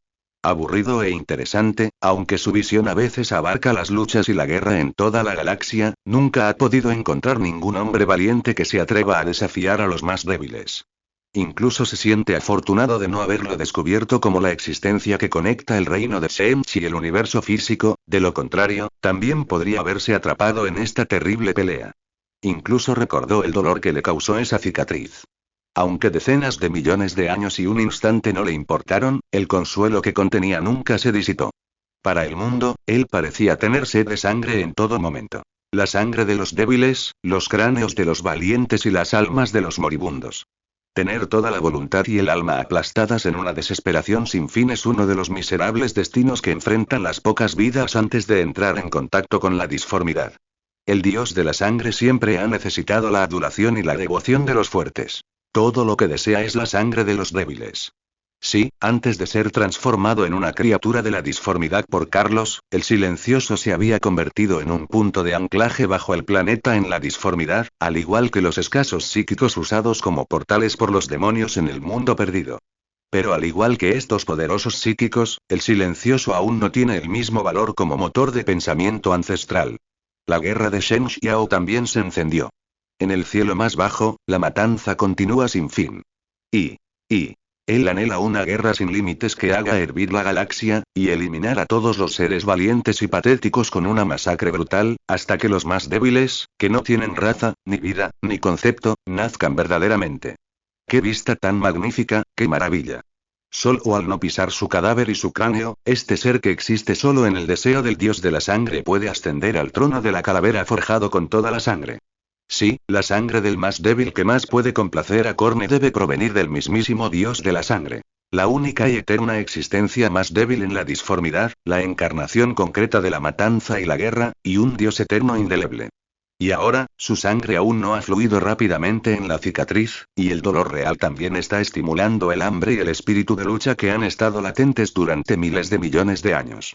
Aburrido e interesante, aunque su visión a veces abarca las luchas y la guerra en toda la galaxia, nunca ha podido encontrar ningún hombre valiente que se atreva a desafiar a los más débiles. Incluso se siente afortunado de no haberlo descubierto como la existencia que conecta el reino de Shench y el universo físico, de lo contrario, también podría haberse atrapado en esta terrible pelea. Incluso recordó el dolor que le causó esa cicatriz. Aunque decenas de millones de años y un instante no le importaron, el consuelo que contenía nunca se disipó. Para el mundo, él parecía tener sed de sangre en todo momento. La sangre de los débiles, los cráneos de los valientes y las almas de los moribundos. Tener toda la voluntad y el alma aplastadas en una desesperación sin fin es uno de los miserables destinos que enfrentan las pocas vidas antes de entrar en contacto con la disformidad. El dios de la sangre siempre ha necesitado la adulación y la devoción de los fuertes. Todo lo que desea es la sangre de los débiles. Sí, antes de ser transformado en una criatura de la disformidad por Carlos, el silencioso se había convertido en un punto de anclaje bajo el planeta en la disformidad, al igual que los escasos psíquicos usados como portales por los demonios en el mundo perdido. Pero al igual que estos poderosos psíquicos, el silencioso aún no tiene el mismo valor como motor de pensamiento ancestral. La guerra de Shen Xiao también se encendió. En el cielo más bajo, la matanza continúa sin fin. Él anhela una guerra sin límites que haga hervir la galaxia, y eliminar a todos los seres valientes y patéticos con una masacre brutal, hasta que los más débiles, que no tienen raza, ni vida, ni concepto, nazcan verdaderamente. ¡Qué vista tan magnífica, qué maravilla! Solo al no pisar su cadáver y su cráneo, este ser que existe solo en el deseo del dios de la sangre puede ascender al trono de la calavera forjado con toda la sangre. Sí, la sangre del más débil que más puede complacer a Korne debe provenir del mismísimo dios de la sangre. La única y eterna existencia más débil en la disformidad, la encarnación concreta de la matanza y la guerra, y un dios eterno indeleble. Y ahora, su sangre aún no ha fluido rápidamente en la cicatriz, y el dolor real también está estimulando el hambre y el espíritu de lucha que han estado latentes durante miles de millones de años.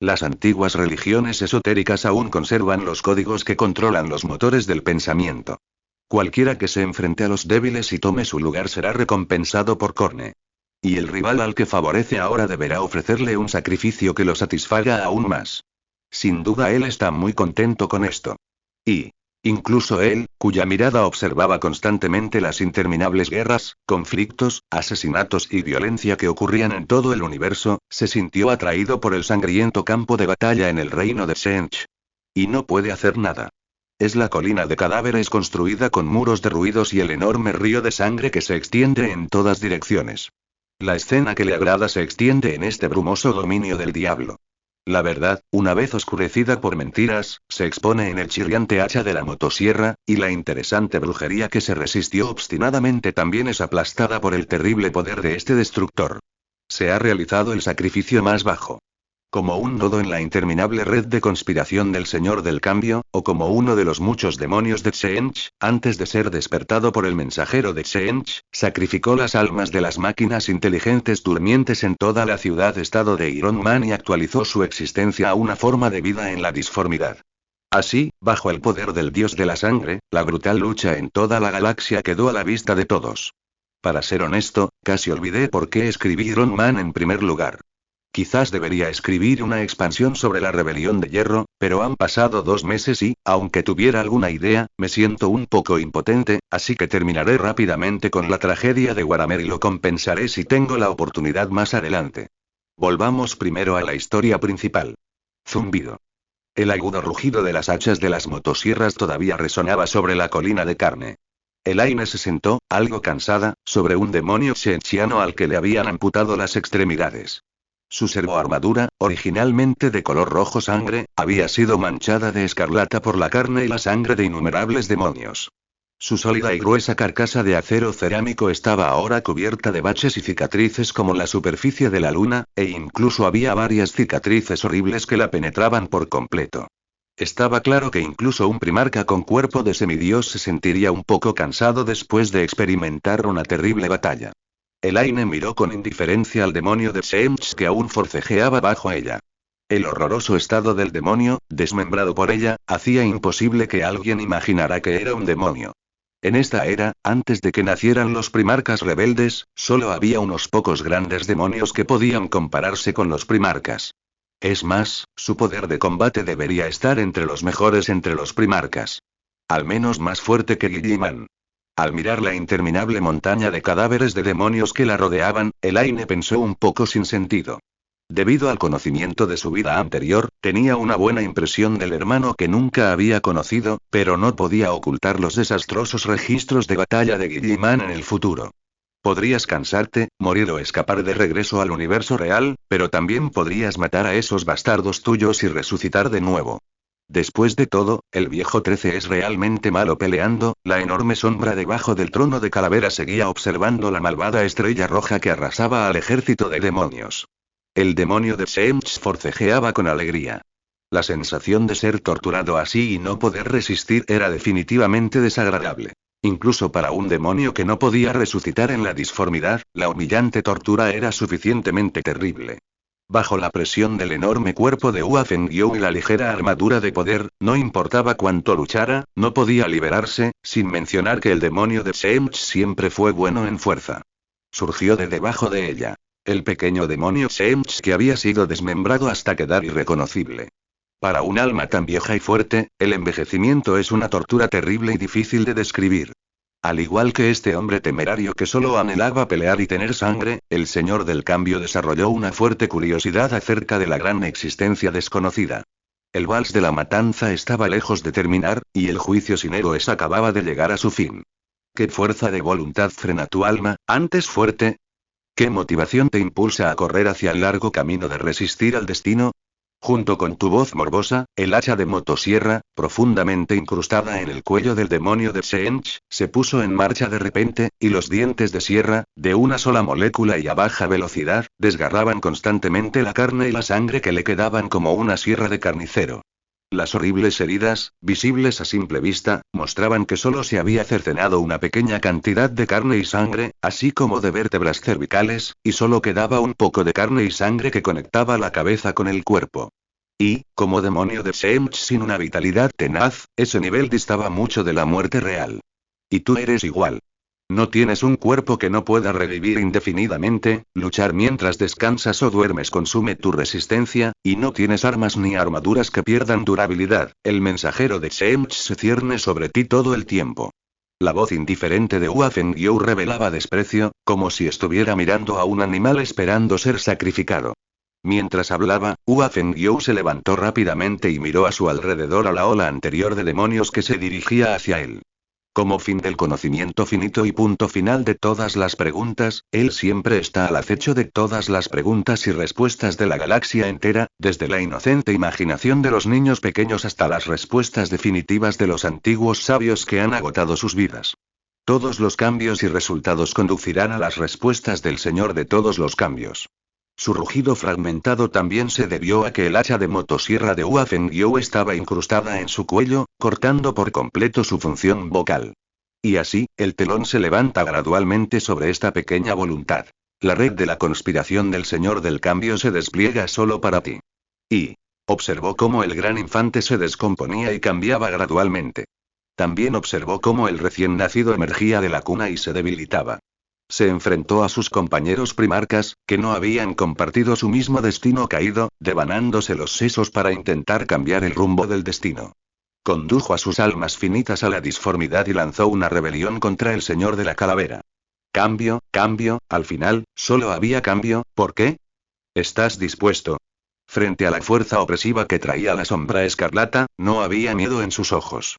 Las antiguas religiones esotéricas aún conservan los códigos que controlan los motores del pensamiento. Cualquiera que se enfrente a los débiles y tome su lugar será recompensado por Korne. Y el rival al que favorece ahora deberá ofrecerle un sacrificio que lo satisfaga aún más. Sin duda él está muy contento con esto. Incluso él, cuya mirada observaba constantemente las interminables guerras, conflictos, asesinatos y violencia que ocurrían en todo el universo, se sintió atraído por el sangriento campo de batalla en el reino de Shench. Y no puede hacer nada. Es la colina de cadáveres construida con muros derruidos y el enorme río de sangre que se extiende en todas direcciones. La escena que le agrada se extiende en este brumoso dominio del diablo. La verdad, una vez oscurecida por mentiras, se expone en el chirriante hacha de la motosierra, y la interesante brujería que se resistió obstinadamente también es aplastada por el terrible poder de este destructor. Se ha realizado el sacrificio más bajo. Como un nodo en la interminable red de conspiración del Señor del Cambio, o como uno de los muchos demonios de Shench, antes de ser despertado por el mensajero de Shench, sacrificó las almas de las máquinas inteligentes durmientes en toda la ciudad-estado de Iron Man y actualizó su existencia a una forma de vida en la disformidad. Así, bajo el poder del dios de la sangre, la brutal lucha en toda la galaxia quedó a la vista de todos. Para ser honesto, casi olvidé por qué escribí Iron Man en primer lugar. Quizás debería escribir una expansión sobre la rebelión de hierro, pero han pasado 2 meses y, aunque tuviera alguna idea, me siento un poco impotente, así que terminaré rápidamente con la tragedia de Warhammer y lo compensaré si tengo la oportunidad más adelante. Volvamos primero a la historia principal. Zumbido. El agudo rugido de las hachas de las motosierras todavía resonaba sobre la colina de carne. Elaine se sentó, algo cansada, sobre un demonio shenxiano al que le habían amputado las extremidades. Su servoarmadura, originalmente de color rojo sangre, había sido manchada de escarlata por la carne y la sangre de innumerables demonios. Su sólida y gruesa carcasa de acero cerámico estaba ahora cubierta de baches y cicatrices como la superficie de la luna, e incluso había varias cicatrices horribles que la penetraban por completo. Estaba claro que incluso un primarca con cuerpo de semidios se sentiría un poco cansado después de experimentar una terrible batalla. Elaine miró con indiferencia al demonio de Shenx que aún forcejeaba bajo ella. El horroroso estado del demonio, desmembrado por ella, hacía imposible que alguien imaginara que era un demonio. En esta era, antes de que nacieran los primarcas rebeldes, solo había unos pocos grandes demonios que podían compararse con los primarcas. Es más, su poder de combate debería estar entre los mejores entre los primarcas. Al menos más fuerte que Guilliman. Al mirar la interminable montaña de cadáveres de demonios que la rodeaban, Elaine pensó un poco sin sentido. Debido al conocimiento de su vida anterior, tenía una buena impresión del hermano que nunca había conocido, pero no podía ocultar los desastrosos registros de batalla de Guilliman en el futuro. Podrías cansarte, morir o escapar de regreso al universo real, pero también podrías matar a esos bastardos tuyos y resucitar de nuevo. Después de todo, el viejo 13 es realmente malo peleando. La enorme sombra debajo del trono de calavera seguía observando la malvada estrella roja que arrasaba al ejército de demonios. El demonio de Shenx forcejeaba con alegría. La sensación de ser torturado así y no poder resistir era definitivamente desagradable. Incluso para un demonio que no podía resucitar en la disformidad, la humillante tortura era suficientemente terrible. Bajo la presión del enorme cuerpo de Hua Fengyu y la ligera armadura de poder, no importaba cuánto luchara, no podía liberarse, sin mencionar que el demonio de Shenx siempre fue bueno en fuerza. Surgió de debajo de ella. El pequeño demonio Shenx que había sido desmembrado hasta quedar irreconocible. Para un alma tan vieja y fuerte, el envejecimiento es una tortura terrible y difícil de describir. Al igual que este hombre temerario que solo anhelaba pelear y tener sangre, el Señor del Cambio desarrolló una fuerte curiosidad acerca de la gran existencia desconocida. El vals de la matanza estaba lejos de terminar, y el juicio sin héroes acababa de llegar a su fin. ¿Qué fuerza de voluntad frena tu alma, antes fuerte? ¿Qué motivación te impulsa a correr hacia el largo camino de resistir al destino? Junto con tu voz morbosa, el hacha de motosierra, profundamente incrustada en el cuello del demonio de Shenx, se puso en marcha de repente, y los dientes de sierra, de una sola molécula y a baja velocidad, desgarraban constantemente la carne y la sangre que le quedaban como una sierra de carnicero. Las horribles heridas, visibles a simple vista, mostraban que solo se había cercenado una pequeña cantidad de carne y sangre, así como de vértebras cervicales, y solo quedaba un poco de carne y sangre que conectaba la cabeza con el cuerpo. Y, como demonio de Shenx sin una vitalidad tenaz, ese nivel distaba mucho de la muerte real. Y tú eres igual. No tienes un cuerpo que no pueda revivir indefinidamente, luchar mientras descansas o duermes consume tu resistencia, y no tienes armas ni armaduras que pierdan durabilidad. El mensajero de Shenx se cierne sobre ti todo el tiempo. La voz indiferente de Hua Fengyu revelaba desprecio, como si estuviera mirando a un animal esperando ser sacrificado. Mientras hablaba, Hua Fengyu se levantó rápidamente y miró a su alrededor a la ola anterior de demonios que se dirigía hacia él. Como fin del conocimiento finito y punto final de todas las preguntas, él siempre está al acecho de todas las preguntas y respuestas de la galaxia entera, desde la inocente imaginación de los niños pequeños hasta las respuestas definitivas de los antiguos sabios que han agotado sus vidas. Todos los cambios y resultados conducirán a las respuestas del Señor de todos los cambios. Su rugido fragmentado también se debió a que el hacha de motosierra de Hua Fengyu estaba incrustada en su cuello, cortando por completo su función vocal. Y así, el telón se levanta gradualmente sobre esta pequeña voluntad. La red de la conspiración del Señor del Cambio se despliega solo para ti. Y observó cómo el gran infante se descomponía y cambiaba gradualmente. También observó cómo el recién nacido emergía de la cuna y se debilitaba. Se enfrentó a sus compañeros primarcas, que no habían compartido su mismo destino caído, devanándose los sesos para intentar cambiar el rumbo del destino. Condujo a sus almas finitas a la disformidad y lanzó una rebelión contra el Señor de la Calavera. Cambio, al final, solo había cambio. ¿Por qué? ¿Estás dispuesto? Frente a la fuerza opresiva que traía la sombra escarlata, no había miedo en sus ojos.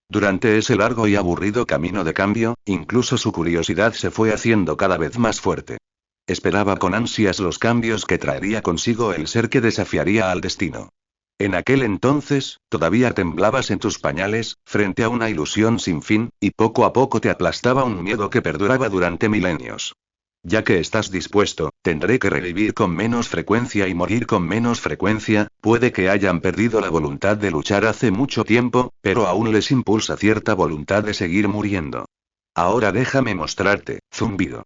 Durante ese largo y aburrido camino de cambio, incluso su curiosidad se fue haciendo cada vez más fuerte. Esperaba con ansias los cambios que traería consigo el ser que desafiaría al destino. En aquel entonces, todavía temblabas en tus pañales, frente a una ilusión sin fin, y poco a poco te aplastaba un miedo que perduraba durante milenios. Ya que estás dispuesto, tendré que revivir con menos frecuencia y morir con menos frecuencia, puede que hayan perdido la voluntad de luchar hace mucho tiempo, pero aún les impulsa cierta voluntad de seguir muriendo. Ahora déjame mostrarte, zumbido.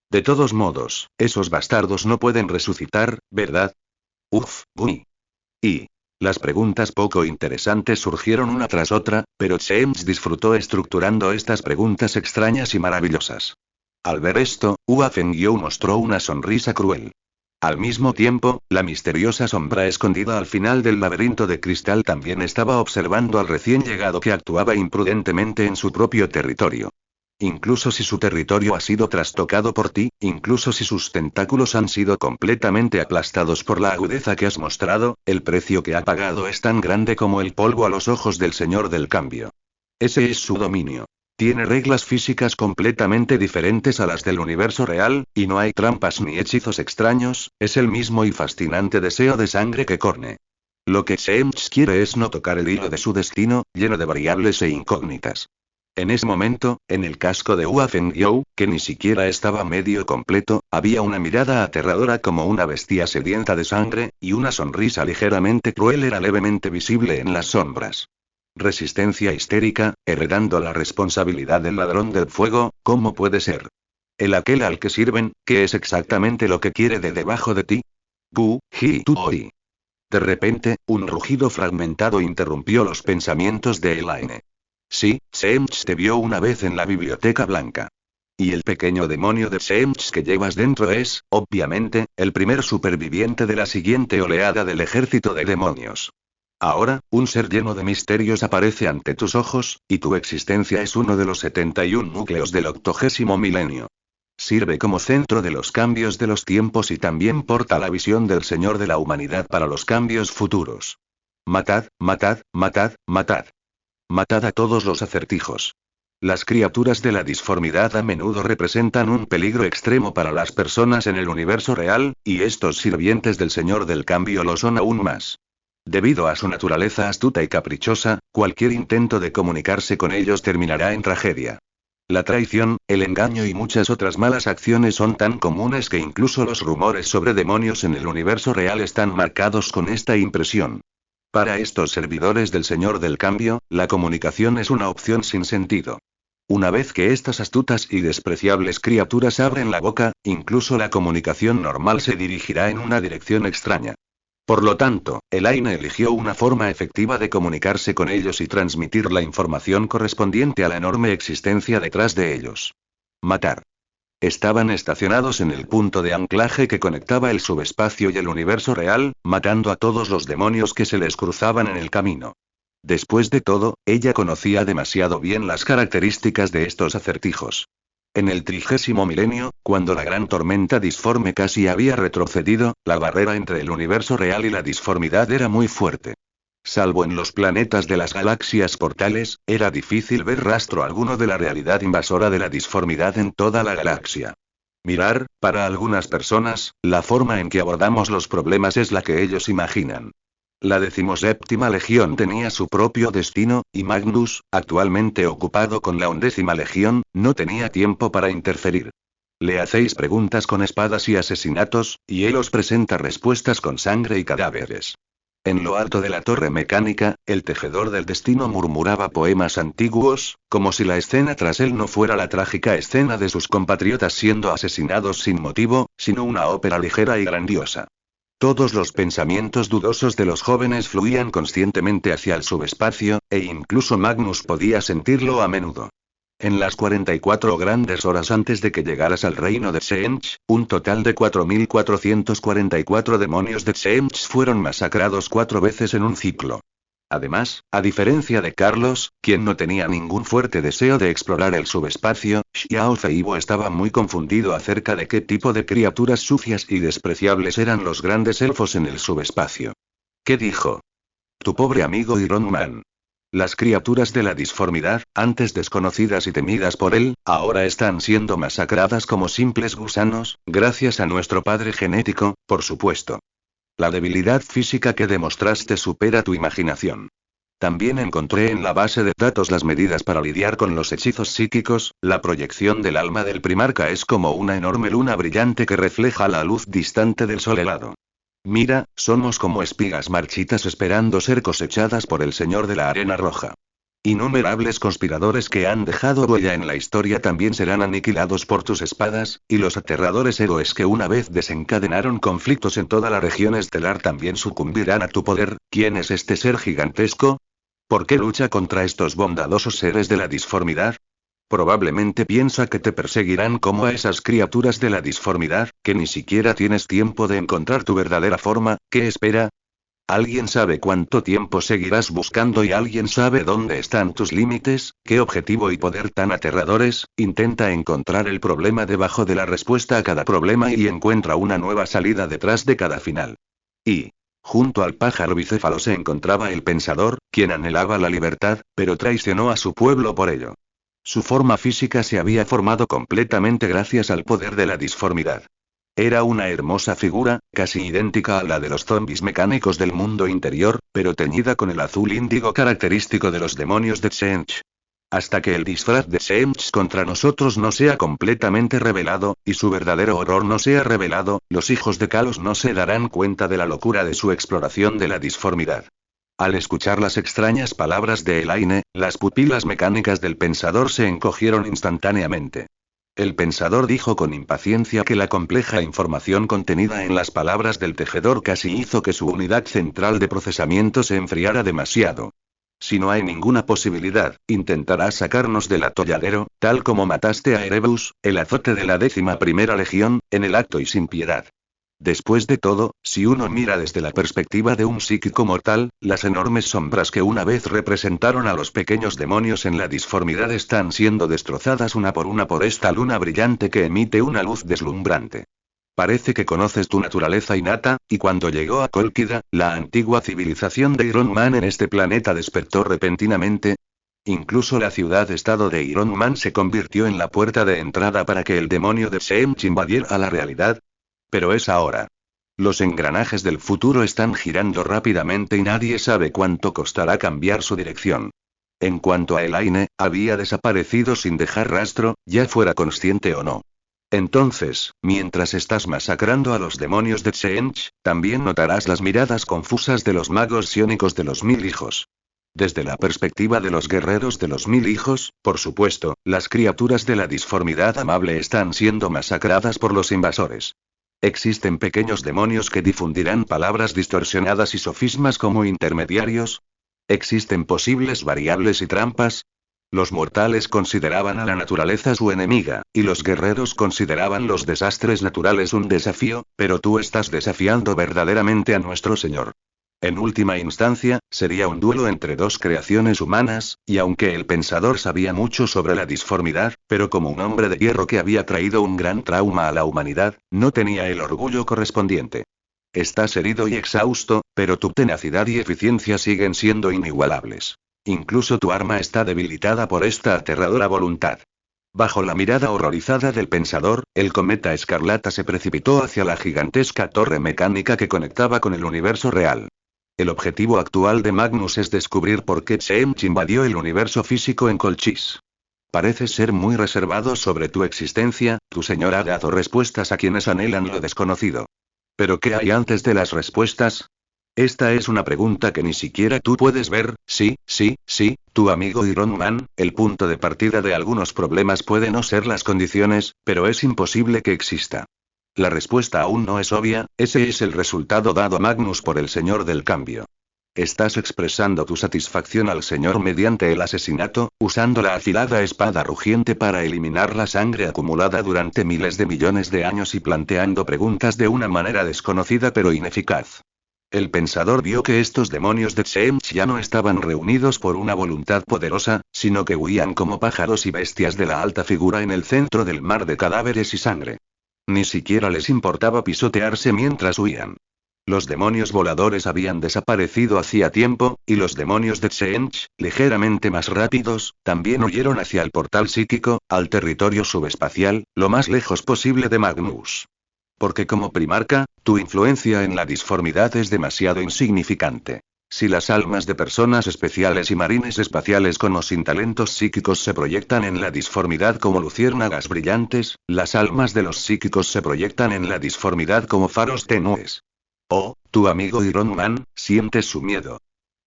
De todos modos, esos bastardos no pueden resucitar, ¿verdad? Uf, uy. Y las preguntas poco interesantes surgieron una tras otra, pero James disfrutó estructurando estas preguntas extrañas y maravillosas. Al ver esto, Hua Fengyou mostró una sonrisa cruel. Al mismo tiempo, la misteriosa sombra escondida al final del laberinto de cristal también estaba observando al recién llegado que actuaba imprudentemente en su propio territorio. Incluso si su territorio ha sido trastocado por ti, incluso si sus tentáculos han sido completamente aplastados por la agudeza que has mostrado, el precio que ha pagado es tan grande como el polvo a los ojos del Señor del Cambio. Ese es su dominio. Tiene reglas físicas completamente diferentes a las del universo real, y no hay trampas ni hechizos extraños, es el mismo y fascinante deseo de sangre que corne. Lo que James quiere es no tocar el hilo de su destino, lleno de variables e incógnitas. En ese momento, en el casco de Hua Fengyou, que ni siquiera estaba medio completo, había una mirada aterradora como una bestia sedienta de sangre, y una sonrisa ligeramente cruel era levemente visible en las sombras. Resistencia histérica, heredando la responsabilidad del ladrón del fuego, ¿cómo puede ser? ¿El aquel al que sirven, qué es exactamente lo que quiere de debajo de ti? Bu, hi, tu, oi. De repente, un rugido fragmentado interrumpió los pensamientos de Elaine. Sí, James te vio una vez en la biblioteca blanca. Y el pequeño demonio de James que llevas dentro es, obviamente, el primer superviviente de la siguiente oleada del ejército de demonios. Ahora, un ser lleno de misterios aparece ante tus ojos, y tu existencia es uno de los 71 núcleos del 80º milenio. Sirve como centro de los cambios de los tiempos y también porta la visión del Señor de la humanidad para los cambios futuros. Matad, matad, matad, matad. Matad a todos los acertijos. Las criaturas de la disformidad a menudo representan un peligro extremo para las personas en el universo real, y estos sirvientes del Señor del Cambio lo son aún más. Debido a su naturaleza astuta y caprichosa, cualquier intento de comunicarse con ellos terminará en tragedia. La traición, el engaño y muchas otras malas acciones son tan comunes que incluso los rumores sobre demonios en el universo real están marcados con esta impresión. Para estos servidores del Señor del Cambio, la comunicación es una opción sin sentido. Una vez que estas astutas y despreciables criaturas abren la boca, incluso la comunicación normal se dirigirá en una dirección extraña. Por lo tanto, Elaine eligió una forma efectiva de comunicarse con ellos y transmitir la información correspondiente a la enorme existencia detrás de ellos. Matar. Estaban estacionados en el punto de anclaje que conectaba el subespacio y el universo real, matando a todos los demonios que se les cruzaban en el camino. Después de todo, ella conocía demasiado bien las características de estos acertijos. En el 30º milenio, cuando la gran tormenta disforme casi había retrocedido, la barrera entre el universo real y la disformidad era muy fuerte. Salvo en los planetas de las galaxias portales, era difícil ver rastro alguno de la realidad invasora de la disformidad en toda la galaxia. Mirar, para algunas personas, la forma en que abordamos los problemas es la que ellos imaginan. La 17ª Legión tenía su propio destino, y Magnus, actualmente ocupado con la 11ª Legión, no tenía tiempo para interferir. Le hacéis preguntas con espadas y asesinatos, y él os presenta respuestas con sangre y cadáveres. En lo alto de la torre mecánica, el tejedor del destino murmuraba poemas antiguos, como si la escena tras él no fuera la trágica escena de sus compatriotas siendo asesinados sin motivo, sino una ópera ligera y grandiosa. Todos los pensamientos dudosos de los jóvenes fluían conscientemente hacia el subespacio, e incluso Magnus podía sentirlo a menudo. En las 44 grandes horas antes de que llegaras al reino de Tzeentch, un total de 4.444 demonios de Tzeentch fueron masacrados 4 veces en un ciclo. Además, a diferencia de Carlos, quien no tenía ningún fuerte deseo de explorar el subespacio, Xiao Feibo estaba muy confundido acerca de qué tipo de criaturas sucias y despreciables eran los grandes elfos en el subespacio. ¿Qué dijo? Tu pobre amigo Iron Man. Las criaturas de la disformidad, antes desconocidas y temidas por él, ahora están siendo masacradas como simples gusanos, gracias a nuestro padre genético, por supuesto. La debilidad física que demostraste supera tu imaginación. También encontré en la base de datos las medidas para lidiar con los hechizos psíquicos. La proyección del alma del primarca es como una enorme luna brillante que refleja la luz distante del sol helado. Mira, somos como espigas marchitas esperando ser cosechadas por el Señor de la Arena Roja. Innumerables conspiradores que han dejado huella en la historia también serán aniquilados por tus espadas, y los aterradores héroes que una vez desencadenaron conflictos en toda la región estelar también sucumbirán a tu poder. ¿Quién es este ser gigantesco? ¿Por qué lucha contra estos bondadosos seres de la disformidad? Probablemente piensa que te perseguirán como a esas criaturas de la disformidad, que ni siquiera tienes tiempo de encontrar tu verdadera forma. ¿Qué espera? ¿Alguien sabe cuánto tiempo seguirás buscando y alguien sabe dónde están tus límites? ¿Qué objetivo y poder tan aterradores? Intenta encontrar el problema debajo de la respuesta a cada problema y encuentra una nueva salida detrás de cada final. Y, junto al pájaro bicéfalo se encontraba el pensador, quien anhelaba la libertad, pero traicionó a su pueblo por ello. Su forma física se había formado completamente gracias al poder de la disformidad. Era una hermosa figura, casi idéntica a la de los zombis mecánicos del mundo interior, pero teñida con el azul índigo característico de los demonios de Tsench. Hasta que el disfraz de Tsench contra nosotros no sea completamente revelado, y su verdadero horror no sea revelado, los hijos de Kalos no se darán cuenta de la locura de su exploración de la disformidad. Al escuchar las extrañas palabras de Elaine, las pupilas mecánicas del pensador se encogieron instantáneamente. El pensador dijo con impaciencia que la compleja información contenida en las palabras del tejedor casi hizo que su unidad central de procesamiento se enfriara demasiado. Si no hay ninguna posibilidad, intentarás sacarnos del atolladero, tal como mataste a Erebus, el azote de la 11ª Legión, en el acto y sin piedad. Después de todo, si uno mira desde la perspectiva de un psíquico mortal, las enormes sombras que una vez representaron a los pequeños demonios en la disformidad están siendo destrozadas una por esta luna brillante que emite una luz deslumbrante. Parece que conoces tu naturaleza innata, y cuando llegó a Colquida, la antigua civilización de Iron Man en este planeta despertó repentinamente. Incluso la ciudad-estado de Iron Man se convirtió en la puerta de entrada para que el demonio de Tsench invadiera la realidad. Pero es ahora. Los engranajes del futuro están girando rápidamente y nadie sabe cuánto costará cambiar su dirección. En cuanto a Elaine, había desaparecido sin dejar rastro, ya fuera consciente o no. Entonces, mientras estás masacrando a los demonios de Tsench, también notarás las miradas confusas de los magos psiónicos de los 1000 hijos. Desde la perspectiva de los guerreros de los 1000 hijos, por supuesto, las criaturas de la disformidad amable están siendo masacradas por los invasores. ¿Existen pequeños demonios que difundirán palabras distorsionadas y sofismas como intermediarios? ¿Existen posibles variables y trampas? Los mortales consideraban a la naturaleza su enemiga, y los guerreros consideraban los desastres naturales un desafío, pero tú estás desafiando verdaderamente a nuestro Señor. En última instancia, sería un duelo entre dos creaciones humanas, y aunque el pensador sabía mucho sobre la disformidad, pero como un hombre de hierro que había traído un gran trauma a la humanidad, no tenía el orgullo correspondiente. Estás herido y exhausto, pero tu tenacidad y eficiencia siguen siendo inigualables. Incluso tu arma está debilitada por esta aterradora voluntad. Bajo la mirada horrorizada del pensador, el cometa escarlata se precipitó hacia la gigantesca torre mecánica que conectaba con el universo real. El objetivo actual de Magnus es descubrir por qué Tsench invadió el universo físico en Colchis. Pareces ser muy reservado sobre tu existencia, tu señor ha dado respuestas a quienes anhelan lo desconocido. ¿Pero qué hay antes de las respuestas? Esta es una pregunta que ni siquiera tú puedes ver. Sí, tu amigo Iron Man, el punto de partida de algunos problemas puede no ser las condiciones, pero es imposible que exista. La respuesta aún no es obvia, ese es el resultado dado a Magnus por el Señor del Cambio. Estás expresando tu satisfacción al Señor mediante el asesinato, usando la afilada espada rugiente para eliminar la sangre acumulada durante miles de millones de años y planteando preguntas de una manera desconocida pero ineficaz. El pensador vio que estos demonios de Tseemch ya no estaban reunidos por una voluntad poderosa, sino que huían como pájaros y bestias de la alta figura en el centro del mar de cadáveres y sangre. Ni siquiera les importaba pisotearse mientras huían. Los demonios voladores habían desaparecido hacía tiempo, y los demonios de Tseemch, ligeramente más rápidos, también huyeron hacia el portal psíquico, al territorio subespacial, lo más lejos posible de Magnus. Porque como primarca, tu influencia en la disformidad es demasiado insignificante. Si las almas de personas especiales y marines espaciales con o sin talentos psíquicos se proyectan en la disformidad como luciérnagas brillantes, las almas de los psíquicos se proyectan en la disformidad como faros tenues. Oh, tu amigo Iron Man, sientes su miedo.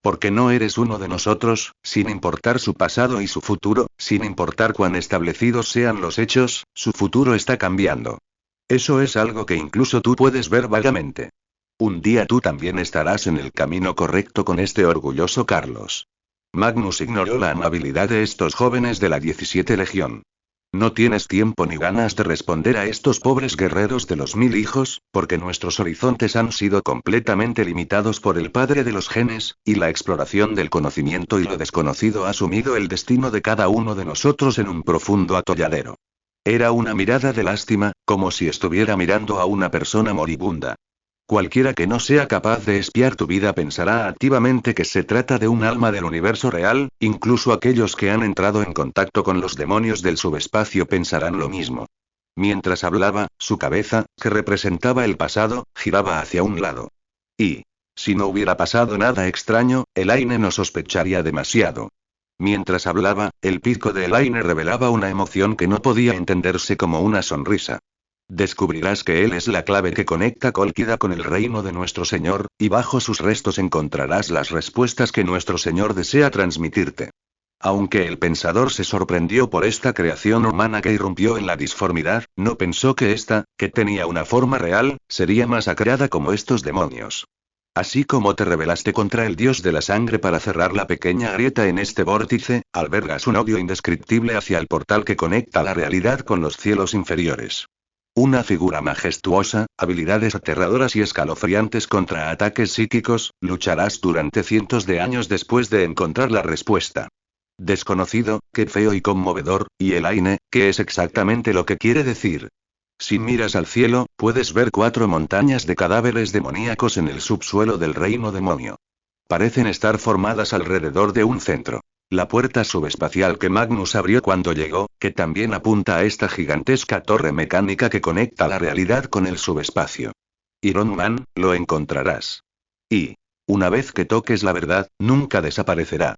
Porque no eres uno de nosotros, sin importar su pasado y su futuro, sin importar cuán establecidos sean los hechos, su futuro está cambiando. Eso es algo que incluso tú puedes ver vagamente. Un día tú también estarás en el camino correcto con este orgulloso Carlos. Magnus ignoró la amabilidad de estos jóvenes de la 17 Legión. No tienes tiempo ni ganas de responder a estos pobres guerreros de los 1000 hijos, porque nuestros horizontes han sido completamente limitados por el padre de los genes, y la exploración del conocimiento y lo desconocido ha sumido el destino de cada uno de nosotros en un profundo atolladero. Era una mirada de lástima, como si estuviera mirando a una persona moribunda. Cualquiera que no sea capaz de espiar tu vida pensará activamente que se trata de un alma del universo real, incluso aquellos que han entrado en contacto con los demonios del subespacio pensarán lo mismo. Mientras hablaba, su cabeza, que representaba el pasado, giraba hacia un lado. Y, si no hubiera pasado nada extraño, Elaine no sospecharía demasiado. Mientras hablaba, el pico de Elaine revelaba una emoción que no podía entenderse como una sonrisa. Descubrirás que él es la clave que conecta Cólquida con el reino de nuestro Señor, y bajo sus restos encontrarás las respuestas que nuestro Señor desea transmitirte. Aunque el pensador se sorprendió por esta creación humana que irrumpió en la disformidad, no pensó que esta, que tenía una forma real, sería masacrada como estos demonios. Así como te rebelaste contra el dios de la sangre para cerrar la pequeña grieta en este vórtice, albergas un odio indescriptible hacia el portal que conecta la realidad con los cielos inferiores. Una figura majestuosa, habilidades aterradoras y escalofriantes contra ataques psíquicos, lucharás durante cientos de años después de encontrar la respuesta. Desconocido, qué feo y conmovedor, y Elaine, ¿qué es exactamente lo que quiere decir? Si miras al cielo, puedes ver 4 montañas de cadáveres demoníacos en el subsuelo del reino demonio. Parecen estar formadas alrededor de un centro. La puerta subespacial que Magnus abrió cuando llegó, que también apunta a esta gigantesca torre mecánica que conecta la realidad con el subespacio. Iron Man, lo encontrarás. Y, una vez que toques la verdad, nunca desaparecerá.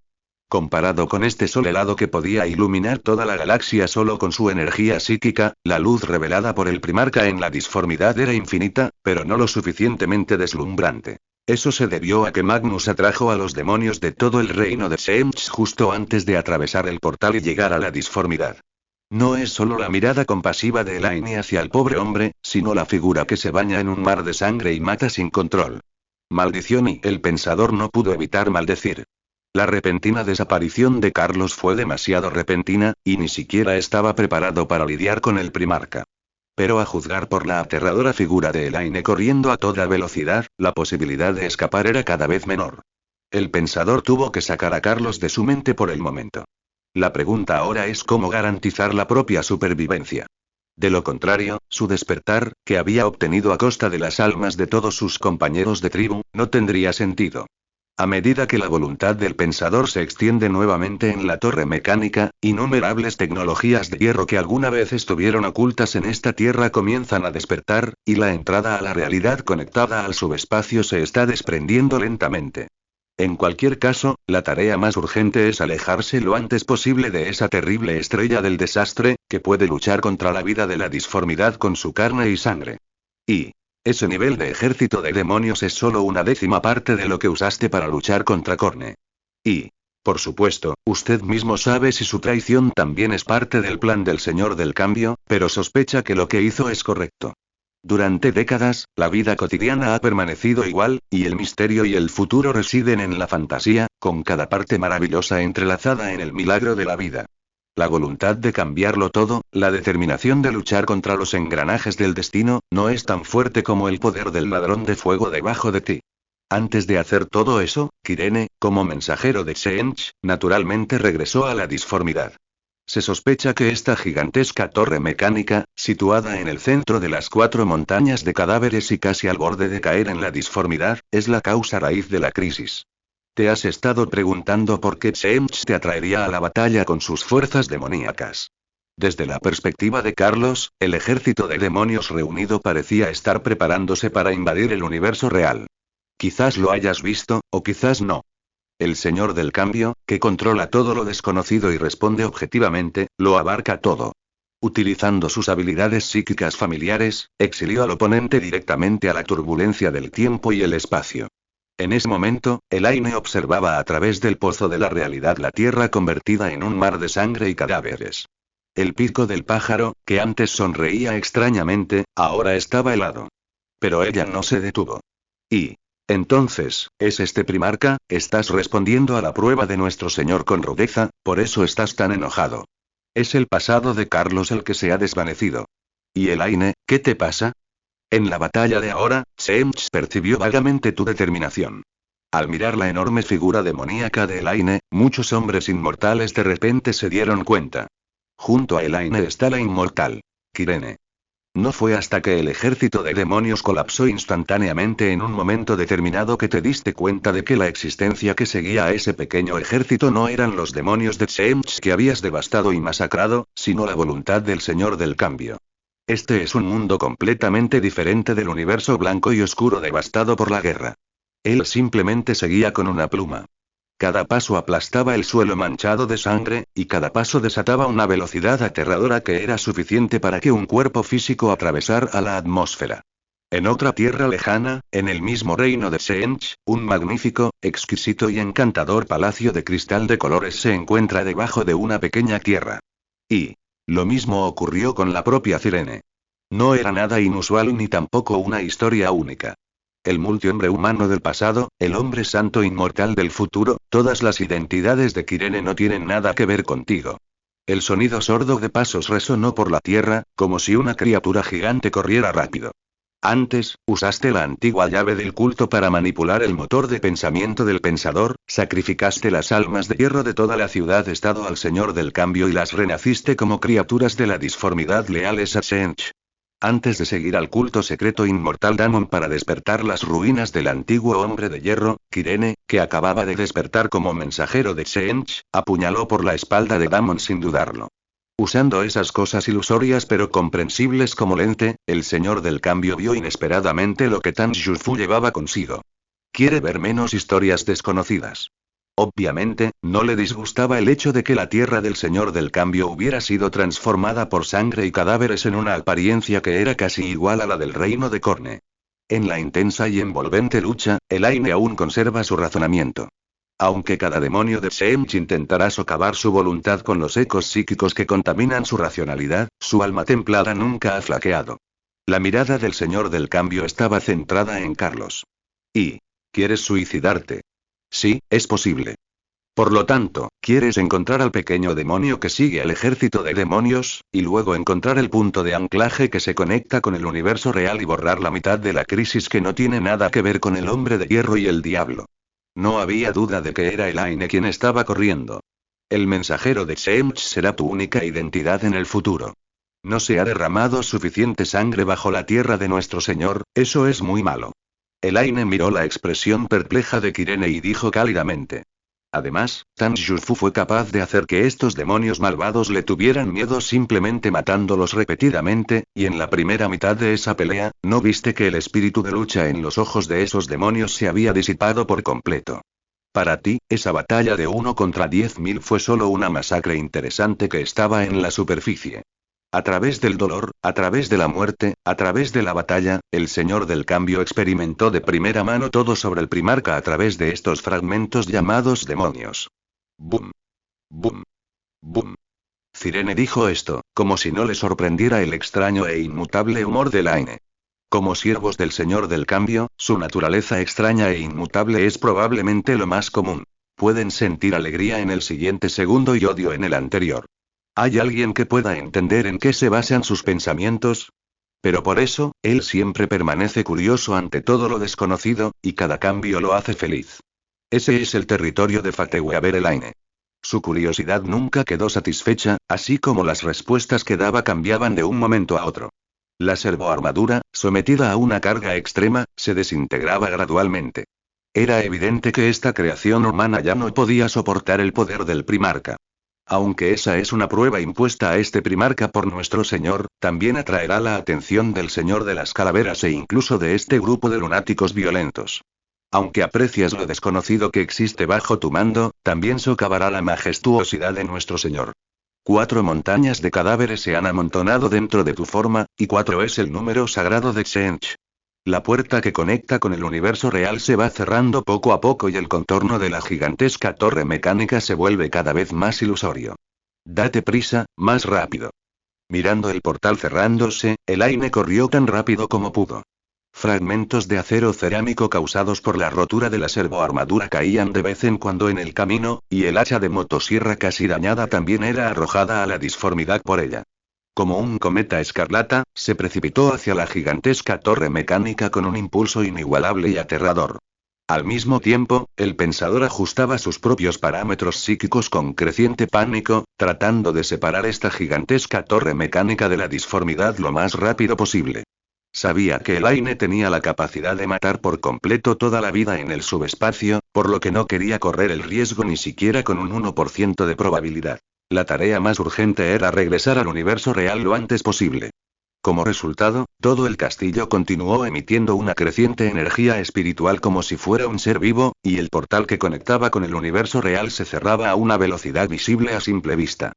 Comparado con este sol helado que podía iluminar toda la galaxia solo con su energía psíquica, la luz revelada por el primarca en la disformidad era infinita, pero no lo suficientemente deslumbrante. Eso se debió a que Magnus atrajo a los demonios de todo el reino de Tseemch justo antes de atravesar el portal y llegar a la disformidad. No es solo la mirada compasiva de Elaine hacia el pobre hombre, sino la figura que se baña en un mar de sangre y mata sin control. Maldición, y el pensador no pudo evitar maldecir. La repentina desaparición de Carlos fue demasiado repentina, y ni siquiera estaba preparado para lidiar con el primarca. Pero a juzgar por la aterradora figura de Elaine corriendo a toda velocidad, la posibilidad de escapar era cada vez menor. El pensador tuvo que sacar a Carlos de su mente por el momento. La pregunta ahora es cómo garantizar la propia supervivencia. De lo contrario, su despertar, que había obtenido a costa de las almas de todos sus compañeros de tribu, no tendría sentido. A medida que la voluntad del pensador se extiende nuevamente en la torre mecánica, innumerables tecnologías de hierro que alguna vez estuvieron ocultas en esta tierra comienzan a despertar, y la entrada a la realidad conectada al subespacio se está desprendiendo lentamente. En cualquier caso, la tarea más urgente es alejarse lo antes posible de esa terrible estrella del desastre, que puede luchar contra la vida de la disformidad con su carne y sangre. Y ese nivel de ejército de demonios es solo una 10ª parte de lo que usaste para luchar contra Korne. Y, por supuesto, usted mismo sabe si su traición también es parte del plan del Señor del Cambio, pero sospecha que lo que hizo es correcto. Durante décadas, la vida cotidiana ha permanecido igual, y el misterio y el futuro residen en la fantasía, con cada parte maravillosa entrelazada en el milagro de la vida. La voluntad de cambiarlo todo, la determinación de luchar contra los engranajes del destino, no es tan fuerte como el poder del ladrón de fuego debajo de ti. Antes de hacer todo eso, Kirene, como mensajero de Tseentch, naturalmente regresó a la disformidad. Se sospecha que esta gigantesca torre mecánica, situada en el centro de las 4 montañas de cadáveres y casi al borde de caer en la disformidad, es la causa raíz de la crisis. ¿Te has estado preguntando por qué Tseentch te atraería a la batalla con sus fuerzas demoníacas? Desde la perspectiva de Carlos, el ejército de demonios reunido parecía estar preparándose para invadir el universo real. Quizás lo hayas visto, o quizás no. El Señor del Cambio, que controla todo lo desconocido y responde objetivamente, lo abarca todo. Utilizando sus habilidades psíquicas familiares, exilió al oponente directamente a la turbulencia del tiempo y el espacio. En ese momento, Elaine observaba a través del pozo de la realidad la tierra convertida en un mar de sangre y cadáveres. El pico del pájaro, que antes sonreía extrañamente, ahora estaba helado. Pero ella no se detuvo. Y... entonces, ¿es este Primarca? Estás respondiendo a la prueba de nuestro Señor con rudeza, por eso estás tan enojado. Es el pasado de Carlos el que se ha desvanecido. ¿Y Elaine, qué te pasa? En la batalla de ahora, Tseentch percibió vagamente tu determinación. Al mirar la enorme figura demoníaca de Elaine, muchos hombres inmortales de repente se dieron cuenta. Junto a Elaine está la inmortal Kirene. No fue hasta que el ejército de demonios colapsó instantáneamente en un momento determinado que te diste cuenta de que la existencia que seguía a ese pequeño ejército no eran los demonios de Tseentch que habías devastado y masacrado, sino la voluntad del Señor del Cambio. Este es un mundo completamente diferente del universo blanco y oscuro devastado por la guerra. Él simplemente seguía con una pluma. Cada paso aplastaba el suelo manchado de sangre, y cada paso desataba una velocidad aterradora que era suficiente para que un cuerpo físico atravesara la atmósfera. En otra tierra lejana, en el mismo reino de Tseentch, un magnífico, exquisito y encantador palacio de cristal de colores se encuentra debajo de una pequeña tierra. Y lo mismo ocurrió con la propia Cirene. No era nada inusual ni tampoco una historia única. El multihombre humano del pasado, el hombre santo inmortal del futuro, todas las identidades de Kirene no tienen nada que ver contigo. El sonido sordo de pasos resonó por la tierra, como si una criatura gigante corriera rápido. Antes, usaste la antigua llave del culto para manipular el motor de pensamiento del pensador, sacrificaste las almas de hierro de toda la ciudad-estado al Señor del Cambio y las renaciste como criaturas de la disformidad leales a Tseentch. Antes de seguir al culto secreto inmortal Damon para despertar las ruinas del antiguo hombre de hierro, Kirene, que acababa de despertar como mensajero de Tseentch, apuñaló por la espalda de Damon sin dudarlo. Usando esas cosas ilusorias pero comprensibles como lente, el Señor del Cambio vio inesperadamente lo que Tan Jufu llevaba consigo. Quiere ver menos historias desconocidas. Obviamente, no le disgustaba el hecho de que la tierra del Señor del Cambio hubiera sido transformada por sangre y cadáveres en una apariencia que era casi igual a la del reino de Corne. En la intensa y envolvente lucha, Elaine aún conserva su razonamiento. Aunque cada demonio de Tseentch intentará socavar su voluntad con los ecos psíquicos que contaminan su racionalidad, su alma templada nunca ha flaqueado. La mirada del Señor del Cambio estaba centrada en Carlos. ¿Y quieres suicidarte? Sí, es posible. Por lo tanto, quieres encontrar al pequeño demonio que sigue al ejército de demonios, y luego encontrar el punto de anclaje que se conecta con el universo real y borrar la mitad de la crisis que no tiene nada que ver con el hombre de hierro y el diablo. No había duda de que era Elaine quien estaba corriendo. El mensajero de Tseentch será tu única identidad en el futuro. No se ha derramado suficiente sangre bajo la tierra de nuestro Señor, eso es muy malo. Elaine miró la expresión perpleja de Kirene y dijo cálidamente. Además, Tan Jufu fue capaz de hacer que estos demonios malvados le tuvieran miedo simplemente matándolos repetidamente, y en la primera mitad de esa pelea, ¿no viste que el espíritu de lucha en los ojos de esos demonios se había disipado por completo? Para ti, esa batalla de 1 contra 10.000 fue solo una masacre interesante que estaba en la superficie. A través del dolor, a través de la muerte, a través de la batalla, el Señor del Cambio experimentó de primera mano todo sobre el Primarca a través de estos fragmentos llamados demonios. Boom. Boom. Boom. Cirene dijo esto, como si no le sorprendiera el extraño e inmutable humor de Elaine. Como siervos del Señor del Cambio, su naturaleza extraña e inmutable es probablemente lo más común. Pueden sentir alegría en el siguiente segundo y odio en el anterior. ¿Hay alguien que pueda entender en qué se basan sus pensamientos? Pero por eso, él siempre permanece curioso ante todo lo desconocido, y cada cambio lo hace feliz. Ese es el territorio de Fatehwaberaline. Su curiosidad nunca quedó satisfecha, así como las respuestas que daba cambiaban de un momento a otro. La servoarmadura, sometida a una carga extrema, se desintegraba gradualmente. Era evidente que esta creación humana ya no podía soportar el poder del primarca. Aunque esa es una prueba impuesta a este primarca por nuestro señor, también atraerá la atención del señor de las calaveras e incluso de este grupo de lunáticos violentos. Aunque aprecias lo desconocido que existe bajo tu mando, también socavará la majestuosidad de nuestro señor. 4 montañas de cadáveres se han amontonado dentro de tu forma, y 4 es el número sagrado de Xench. La puerta que conecta con el universo real se va cerrando poco a poco y el contorno de la gigantesca torre mecánica se vuelve cada vez más ilusorio. Date prisa, más rápido. Mirando el portal cerrándose, Elaine corrió tan rápido como pudo. Fragmentos de acero cerámico causados por la rotura de la servoarmadura caían de vez en cuando en el camino, y el hacha de motosierra casi dañada también era arrojada a la disformidad por ella. Como un cometa escarlata, se precipitó hacia la gigantesca torre mecánica con un impulso inigualable y aterrador. Al mismo tiempo, el pensador ajustaba sus propios parámetros psíquicos con creciente pánico, tratando de separar esta gigantesca torre mecánica de la disformidad lo más rápido posible. Sabía que Elaine tenía la capacidad de matar por completo toda la vida en el subespacio, por lo que no quería correr el riesgo ni siquiera con un 1% de probabilidad. La tarea más urgente era regresar al universo real lo antes posible. Como resultado, todo el castillo continuó emitiendo una creciente energía espiritual como si fuera un ser vivo, y el portal que conectaba con el universo real se cerraba a una velocidad visible a simple vista.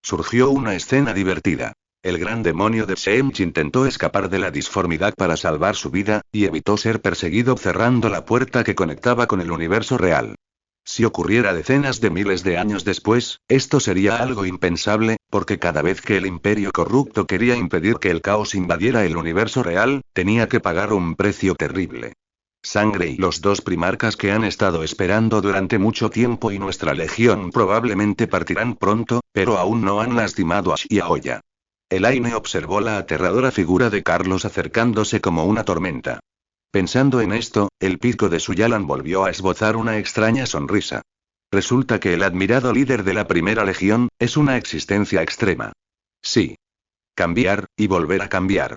Surgió una escena divertida. El gran demonio de Xench intentó escapar de la disformidad para salvar su vida, y evitó ser perseguido cerrando la puerta que conectaba con el universo real. Si ocurriera decenas de miles de años después, esto sería algo impensable, porque cada vez que el imperio corrupto quería impedir que el caos invadiera el universo real, tenía que pagar un precio terrible. Sangre y los 2 primarcas que han estado esperando durante mucho tiempo y nuestra legión probablemente partirán pronto, pero aún no han lastimado a Xiaoya. Elaine observó la aterradora figura de Carlos acercándose como una tormenta. Pensando en esto, el pico de Suyalan volvió a esbozar una extraña sonrisa. Resulta que el admirado líder de la Primera Legión es una existencia extrema. Sí. Cambiar, y volver a cambiar.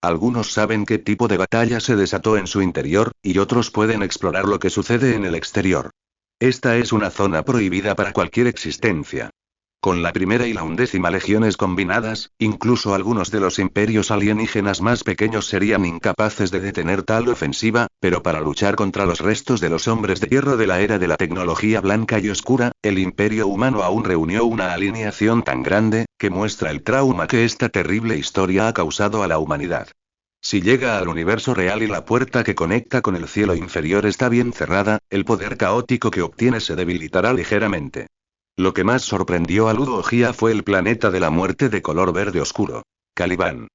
Algunos saben qué tipo de batalla se desató en su interior, y otros pueden explorar lo que sucede en el exterior. Esta es una zona prohibida para cualquier existencia. Con la primera y la 11ª legiones combinadas, incluso algunos de los imperios alienígenas más pequeños serían incapaces de detener tal ofensiva, pero para luchar contra los restos de los hombres de hierro de la era de la tecnología blanca y oscura, el imperio humano aún reunió una alineación tan grande, que muestra el trauma que esta terrible historia ha causado a la humanidad. Si llega al universo real y la puerta que conecta con el cielo inferior está bien cerrada, el poder caótico que obtiene se debilitará ligeramente. Lo que más sorprendió a Ludo Ojia fue el planeta de la muerte de color verde oscuro. Caliban.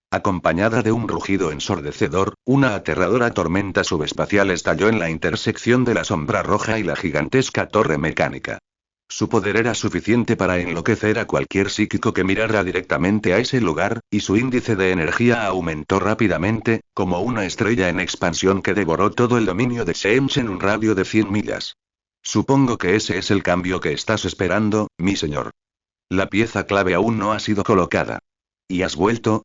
Acompañada de un rugido ensordecedor, una aterradora tormenta subespacial estalló en la intersección de la sombra roja y la gigantesca torre mecánica. Su poder era suficiente para enloquecer a cualquier psíquico que mirara directamente a ese lugar, y su índice de energía aumentó rápidamente, como una estrella en expansión que devoró todo el dominio de Xench en un radio de 100 millas. Supongo que ese es el cambio que estás esperando, mi señor. La pieza clave aún no ha sido colocada. ¿Y has vuelto?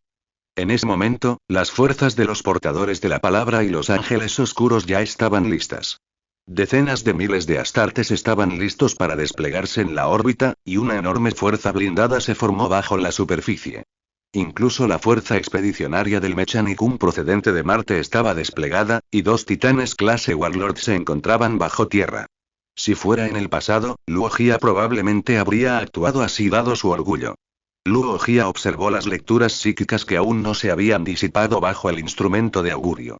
En ese momento, las fuerzas de los portadores de la palabra y los ángeles oscuros ya estaban listas. Decenas de miles de astartes estaban listos para desplegarse en la órbita, y una enorme fuerza blindada se formó bajo la superficie. Incluso la fuerza expedicionaria del Mechanicum procedente de Marte estaba desplegada, y 2 titanes clase Warlord se encontraban bajo tierra. Si fuera en el pasado, Luo Jia probablemente habría actuado así dado su orgullo. Luo Jia observó las lecturas psíquicas que aún no se habían disipado bajo el instrumento de augurio.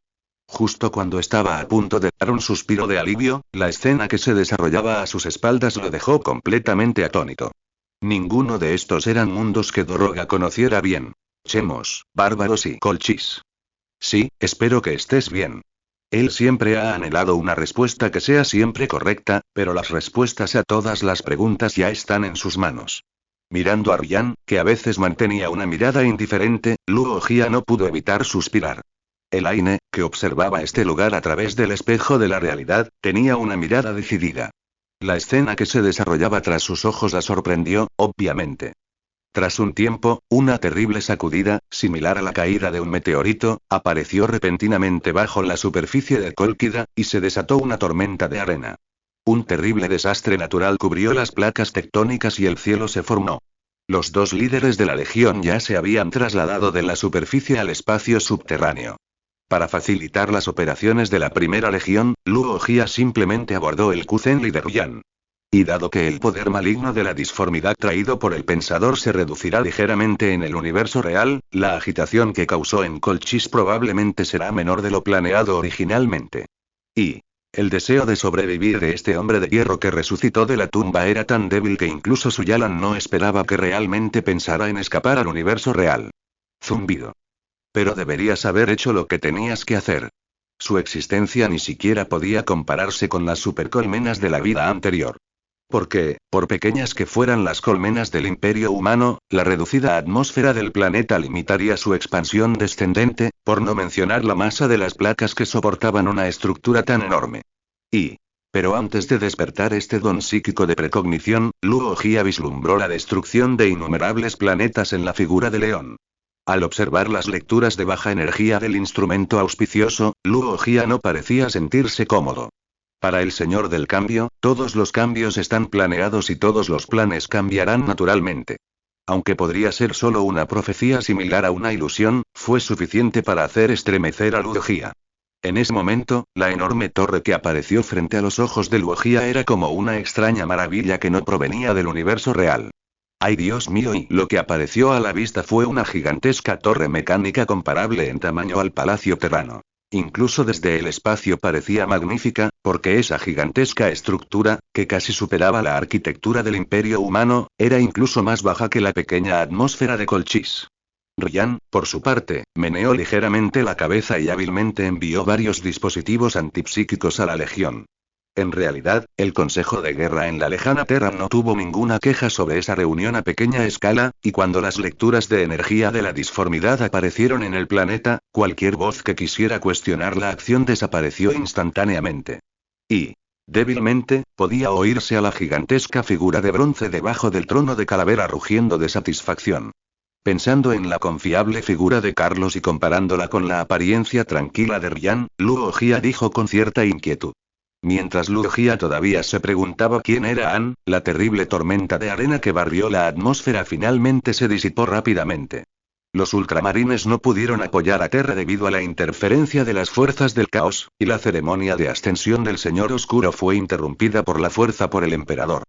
Justo cuando estaba a punto de dar un suspiro de alivio, la escena que se desarrollaba a sus espaldas lo dejó completamente atónito. Ninguno de estos eran mundos que Doroga conociera bien. Chemos, bárbaros y colchis. Sí, espero que estés bien. Él siempre ha anhelado una respuesta que sea siempre correcta, pero las respuestas a todas las preguntas ya están en sus manos. Mirando a Ryan, que a veces mantenía una mirada indiferente, Luo Jia no pudo evitar suspirar. Elaine, que observaba este lugar a través del espejo de la realidad, tenía una mirada decidida. La escena que se desarrollaba tras sus ojos la sorprendió, obviamente. Tras un tiempo, una terrible sacudida, similar a la caída de un meteorito, apareció repentinamente bajo la superficie de Cólquida, y se desató una tormenta de arena. Un terrible desastre natural cubrió las placas tectónicas y el cielo se formó. Los dos líderes de la Legión ya se habían trasladado de la superficie al espacio subterráneo. Para facilitar las operaciones de la Primera Legión, Luo Jia simplemente abordó el Kuzenli de Ryan. Y dado que el poder maligno de la disformidad traído por el Pensador se reducirá ligeramente en el universo real, la agitación que causó en Colchis probablemente será menor de lo planeado originalmente. Y el deseo de sobrevivir de este hombre de hierro que resucitó de la tumba era tan débil que incluso Suyalan no esperaba que realmente pensara en escapar al universo real. Zumbido. Pero deberías haber hecho lo que tenías que hacer. Su existencia ni siquiera podía compararse con las supercolmenas de la vida anterior. Porque, por pequeñas que fueran las colmenas del imperio humano, la reducida atmósfera del planeta limitaría su expansión descendente, por no mencionar la masa de las placas que soportaban una estructura tan enorme. Pero antes de despertar este don psíquico de precognición, Luo Jia vislumbró la destrucción de innumerables planetas en la figura de León. Al observar las lecturas de baja energía del instrumento auspicioso, Luo Jia no parecía sentirse cómodo. Para el Señor del Cambio, todos los cambios están planeados y todos los planes cambiarán naturalmente. Aunque podría ser solo una profecía similar a una ilusión, fue suficiente para hacer estremecer a Luo Jia. En ese momento, la enorme torre que apareció frente a los ojos de Luo Jia era como una extraña maravilla que no provenía del universo real. ¡Ay Dios mío! Y lo que apareció a la vista fue una gigantesca torre mecánica comparable en tamaño al Palacio Terrano. Incluso desde el espacio parecía magnífica, porque esa gigantesca estructura, que casi superaba la arquitectura del imperio humano, era incluso más baja que la pequeña atmósfera de Colchis. Ryan, por su parte, meneó ligeramente la cabeza y hábilmente envió varios dispositivos antipsíquicos a la Legión. En realidad, el Consejo de Guerra en la lejana Terra no tuvo ninguna queja sobre esa reunión a pequeña escala, y cuando las lecturas de energía de la disformidad aparecieron en el planeta, cualquier voz que quisiera cuestionar la acción desapareció instantáneamente. Débilmente, podía oírse a la gigantesca figura de bronce debajo del trono de calavera rugiendo de satisfacción. Pensando en la confiable figura de Carlos y comparándola con la apariencia tranquila de Ryan, Luo Jia dijo con cierta inquietud. Mientras Luo Jia todavía se preguntaba quién era An, la terrible tormenta de arena que barrió la atmósfera finalmente se disipó rápidamente. Los ultramarines no pudieron apoyar a Terra debido a la interferencia de las fuerzas del caos, y la ceremonia de ascensión del Señor Oscuro fue interrumpida por la fuerza por el emperador.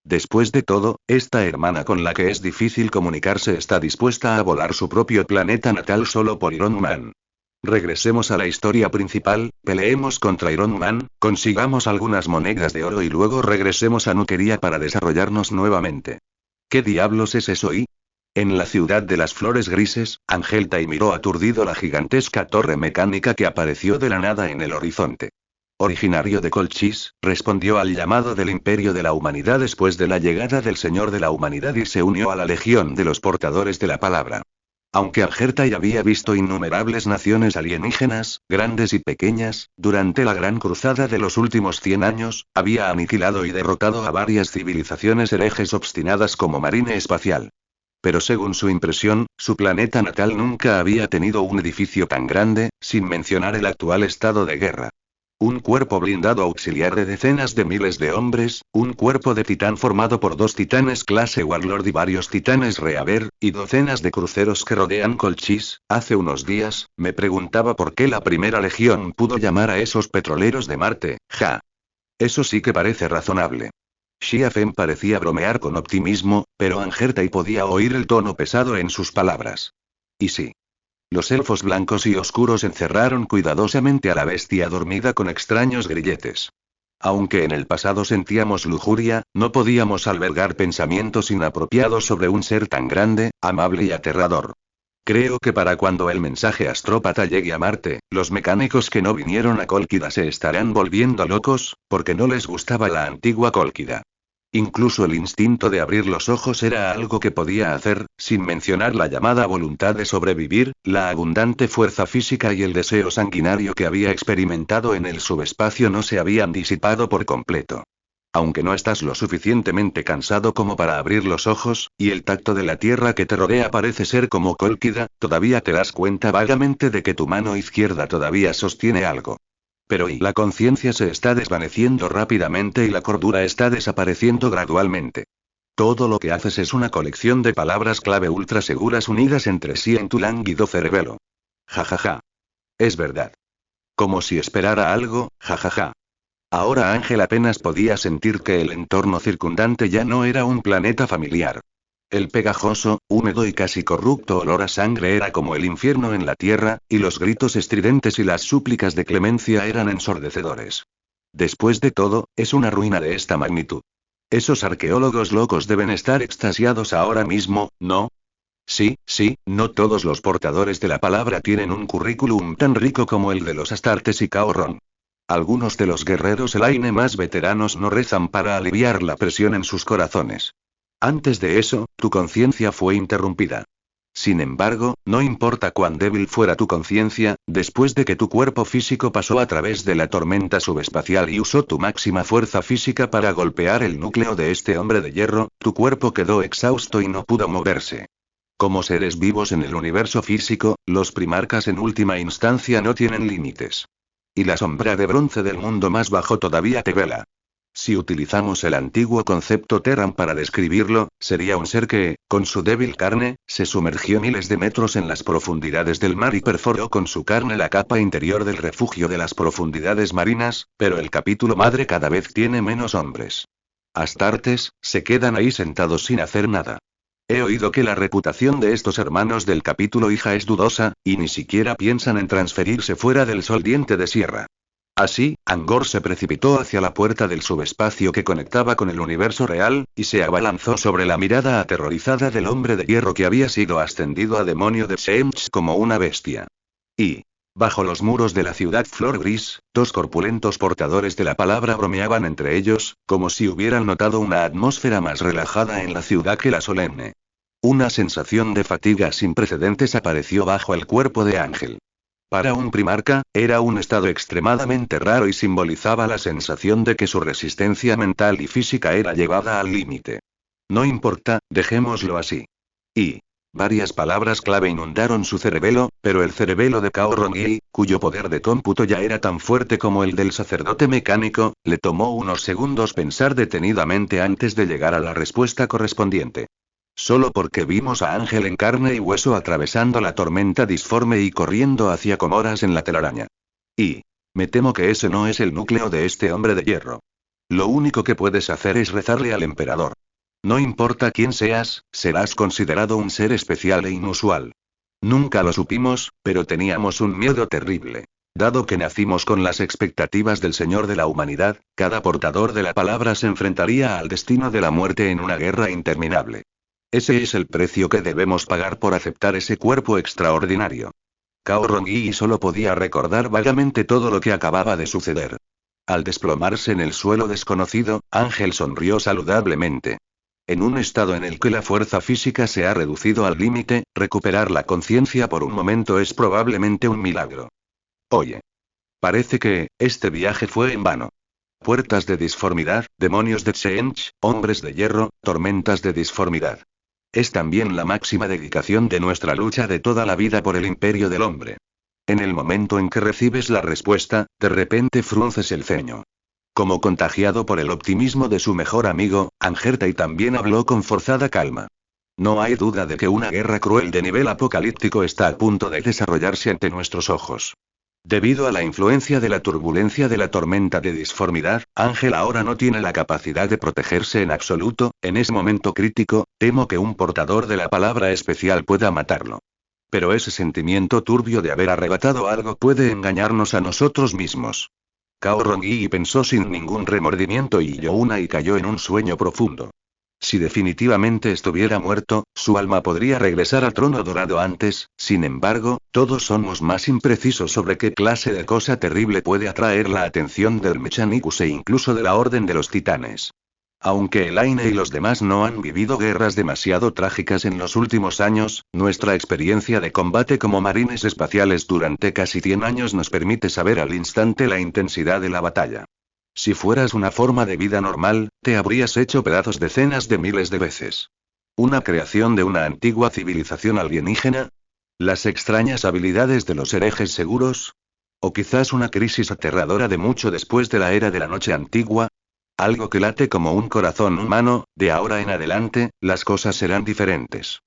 Después de todo, esta hermana con la que es difícil comunicarse está dispuesta a volar su propio planeta natal solo por Iron Man. Regresemos a la historia principal, peleemos contra Iron Man, consigamos algunas monedas de oro y luego regresemos a Nukeria para desarrollarnos nuevamente. ¿Qué diablos es eso? En la ciudad de las flores grises, Angeltai miró aturdido la gigantesca torre mecánica que apareció de la nada en el horizonte. Originario de Colchis, respondió al llamado del Imperio de la Humanidad después de la llegada del Señor de la Humanidad y se unió a la Legión de los Portadores de la Palabra. Aunque Angeltai había visto innumerables naciones alienígenas, grandes y pequeñas, durante la Gran Cruzada de los últimos 100 años, había aniquilado y derrotado a varias civilizaciones herejes obstinadas como Marine Espacial. Pero según su impresión, su planeta natal nunca había tenido un edificio tan grande, sin mencionar el actual estado de guerra. Un cuerpo blindado auxiliar de decenas de miles de hombres, un cuerpo de titán formado por 2 titanes clase Warlord y varios titanes Reaver, y docenas de cruceros que rodean Colchis. Hace unos días, me preguntaba por qué la Primera Legión pudo llamar a esos petroleros de Marte, ja. Eso sí que parece razonable. Xia Fen parecía bromear con optimismo, pero Angeltai podía oír el tono pesado en sus palabras. Y sí. Los elfos blancos y oscuros encerraron cuidadosamente a la bestia dormida con extraños grilletes. Aunque en el pasado sentíamos lujuria, no podíamos albergar pensamientos inapropiados sobre un ser tan grande, amable y aterrador. Creo que para cuando el mensaje astrópata llegue a Marte, los mecánicos que no vinieron a Cólquida se estarán volviendo locos, porque no les gustaba la antigua Cólquida. Incluso el instinto de abrir los ojos era algo que podía hacer, sin mencionar la llamada voluntad de sobrevivir, la abundante fuerza física y el deseo sanguinario que había experimentado en el subespacio no se habían disipado por completo. Aunque no estás lo suficientemente cansado como para abrir los ojos, y el tacto de la tierra que te rodea parece ser como cólquida, todavía te das cuenta vagamente de que tu mano izquierda todavía sostiene algo. Pero la conciencia se está desvaneciendo rápidamente y la cordura está desapareciendo gradualmente. Todo lo que haces es una colección de palabras clave ultra seguras unidas entre sí en tu lánguido cerebelo. Jajaja. Es verdad. Como si esperara algo, jajaja. Ahora Ángel apenas podía sentir que el entorno circundante ya no era un planeta familiar. El pegajoso, húmedo y casi corrupto olor a sangre era como el infierno en la tierra, y los gritos estridentes y las súplicas de clemencia eran ensordecedores. Después de todo, es una ruina de esta magnitud. Esos arqueólogos locos deben estar extasiados ahora mismo, ¿no? Sí, no todos los portadores de la palabra tienen un currículum tan rico como el de los Astartes y Caorron. Algunos de los guerreros Elaine más veteranos no rezan para aliviar la presión en sus corazones. Antes de eso, tu conciencia fue interrumpida. Sin embargo, no importa cuán débil fuera tu conciencia, después de que tu cuerpo físico pasó a través de la tormenta subespacial y usó tu máxima fuerza física para golpear el núcleo de este hombre de hierro, tu cuerpo quedó exhausto y no pudo moverse. Como seres vivos en el universo físico, los primarcas en última instancia no tienen límites. Y la sombra de bronce del mundo más bajo todavía te vela. Si utilizamos el antiguo concepto Terran para describirlo, sería un ser que, con su débil carne, se sumergió miles de metros en las profundidades del mar y perforó con su carne la capa interior del refugio de las profundidades marinas, pero el capítulo madre cada vez tiene menos hombres. Astartes, se quedan ahí sentados sin hacer nada. He oído que la reputación de estos hermanos del capítulo hija es dudosa, y ni siquiera piensan en transferirse fuera del sol diente de sierra. Así, Angor se precipitó hacia la puerta del subespacio que conectaba con el universo real, y se abalanzó sobre la mirada aterrorizada del hombre de hierro que había sido ascendido a demonio de Tseentch como una bestia. Y, bajo los muros de la ciudad Flor Gris, dos corpulentos portadores de la palabra bromeaban entre ellos, como si hubieran notado una atmósfera más relajada en la ciudad que la solemne. Una sensación de fatiga sin precedentes apareció bajo el cuerpo de Ángel. Para un primarca, era un estado extremadamente raro y simbolizaba la sensación de que su resistencia mental y física era llevada al límite. No importa, dejémoslo así. Y varias palabras clave inundaron su cerebelo, pero el cerebelo de Caorron Yi, cuyo poder de cómputo ya era tan fuerte como el del sacerdote mecánico, le tomó unos segundos pensar detenidamente antes de llegar a la respuesta correspondiente. Solo porque vimos a Ángel en carne y hueso atravesando la tormenta disforme y corriendo hacia Comoras en la telaraña. Y me temo que ese no es el núcleo de este hombre de hierro. Lo único que puedes hacer es rezarle al emperador. No importa quién seas, serás considerado un ser especial e inusual. Nunca lo supimos, pero teníamos un miedo terrible. Dado que nacimos con las expectativas del Señor de la humanidad, cada portador de la palabra se enfrentaría al destino de la muerte en una guerra interminable. Ese es el precio que debemos pagar por aceptar ese cuerpo extraordinario. Caorron Yi solo podía recordar vagamente todo lo que acababa de suceder. Al desplomarse en el suelo desconocido, Ángel sonrió saludablemente. En un estado en el que la fuerza física se ha reducido al límite, recuperar la conciencia por un momento es probablemente un milagro. Oye. Parece que este viaje fue en vano. Puertas de disformidad, demonios de Tseentch, hombres de hierro, tormentas de disformidad. Es también la máxima dedicación de nuestra lucha de toda la vida por el imperio del hombre. En el momento en que recibes la respuesta, de repente frunces el ceño. Como contagiado por el optimismo de su mejor amigo, Angertai también habló con forzada calma. No hay duda de que una guerra cruel de nivel apocalíptico está a punto de desarrollarse ante nuestros ojos. Debido a la influencia de la turbulencia de la tormenta de disformidad, Ángel ahora no tiene la capacidad de protegerse en absoluto. En ese momento crítico, temo que un portador de la palabra especial pueda matarlo. Pero ese sentimiento turbio de haber arrebatado algo puede engañarnos a nosotros mismos. Caorron Yi pensó sin ningún remordimiento y Youna y cayó en un sueño profundo. Si definitivamente estuviera muerto, su alma podría regresar al trono dorado antes. Sin embargo, todos somos más imprecisos sobre qué clase de cosa terrible puede atraer la atención del Mechanicus e incluso de la Orden de los Titanes. Aunque Elaine y los demás no han vivido guerras demasiado trágicas en los últimos años, nuestra experiencia de combate como marines espaciales durante casi 100 años nos permite saber al instante la intensidad de la batalla. Si fueras una forma de vida normal, te habrías hecho pedazos decenas de miles de veces. ¿Una creación de una antigua civilización alienígena? ¿Las extrañas habilidades de los herejes seguros? ¿O quizás una crisis aterradora de mucho después de la era de la noche antigua? Algo que late como un corazón humano, de ahora en adelante, las cosas serán diferentes.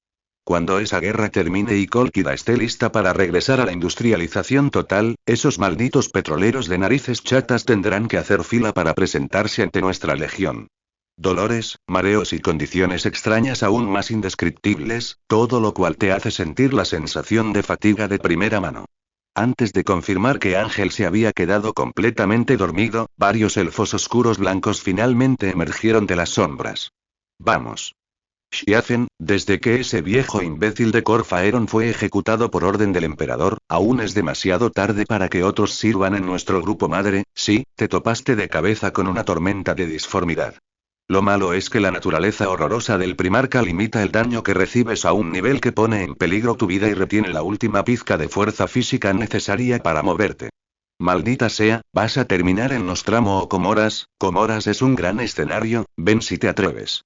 Cuando esa guerra termine y Colquida esté lista para regresar a la industrialización total, esos malditos petroleros de narices chatas tendrán que hacer fila para presentarse ante nuestra legión. Dolores, mareos y condiciones extrañas aún más indescriptibles, todo lo cual te hace sentir la sensación de fatiga de primera mano. Antes de confirmar que Ángel se había quedado completamente dormido, varios elfos oscuros blancos finalmente emergieron de las sombras. Vamos. Xiafen, desde que ese viejo imbécil de Corfaeron fue ejecutado por orden del emperador, aún es demasiado tarde para que otros sirvan en nuestro grupo madre. Sí, te topaste de cabeza con una tormenta de disformidad. Lo malo es que la naturaleza horrorosa del primarca limita el daño que recibes a un nivel que pone en peligro tu vida y retiene la última pizca de fuerza física necesaria para moverte. Maldita sea, vas a terminar en Nostramo o Comoras. Comoras es un gran escenario, ven si te atreves.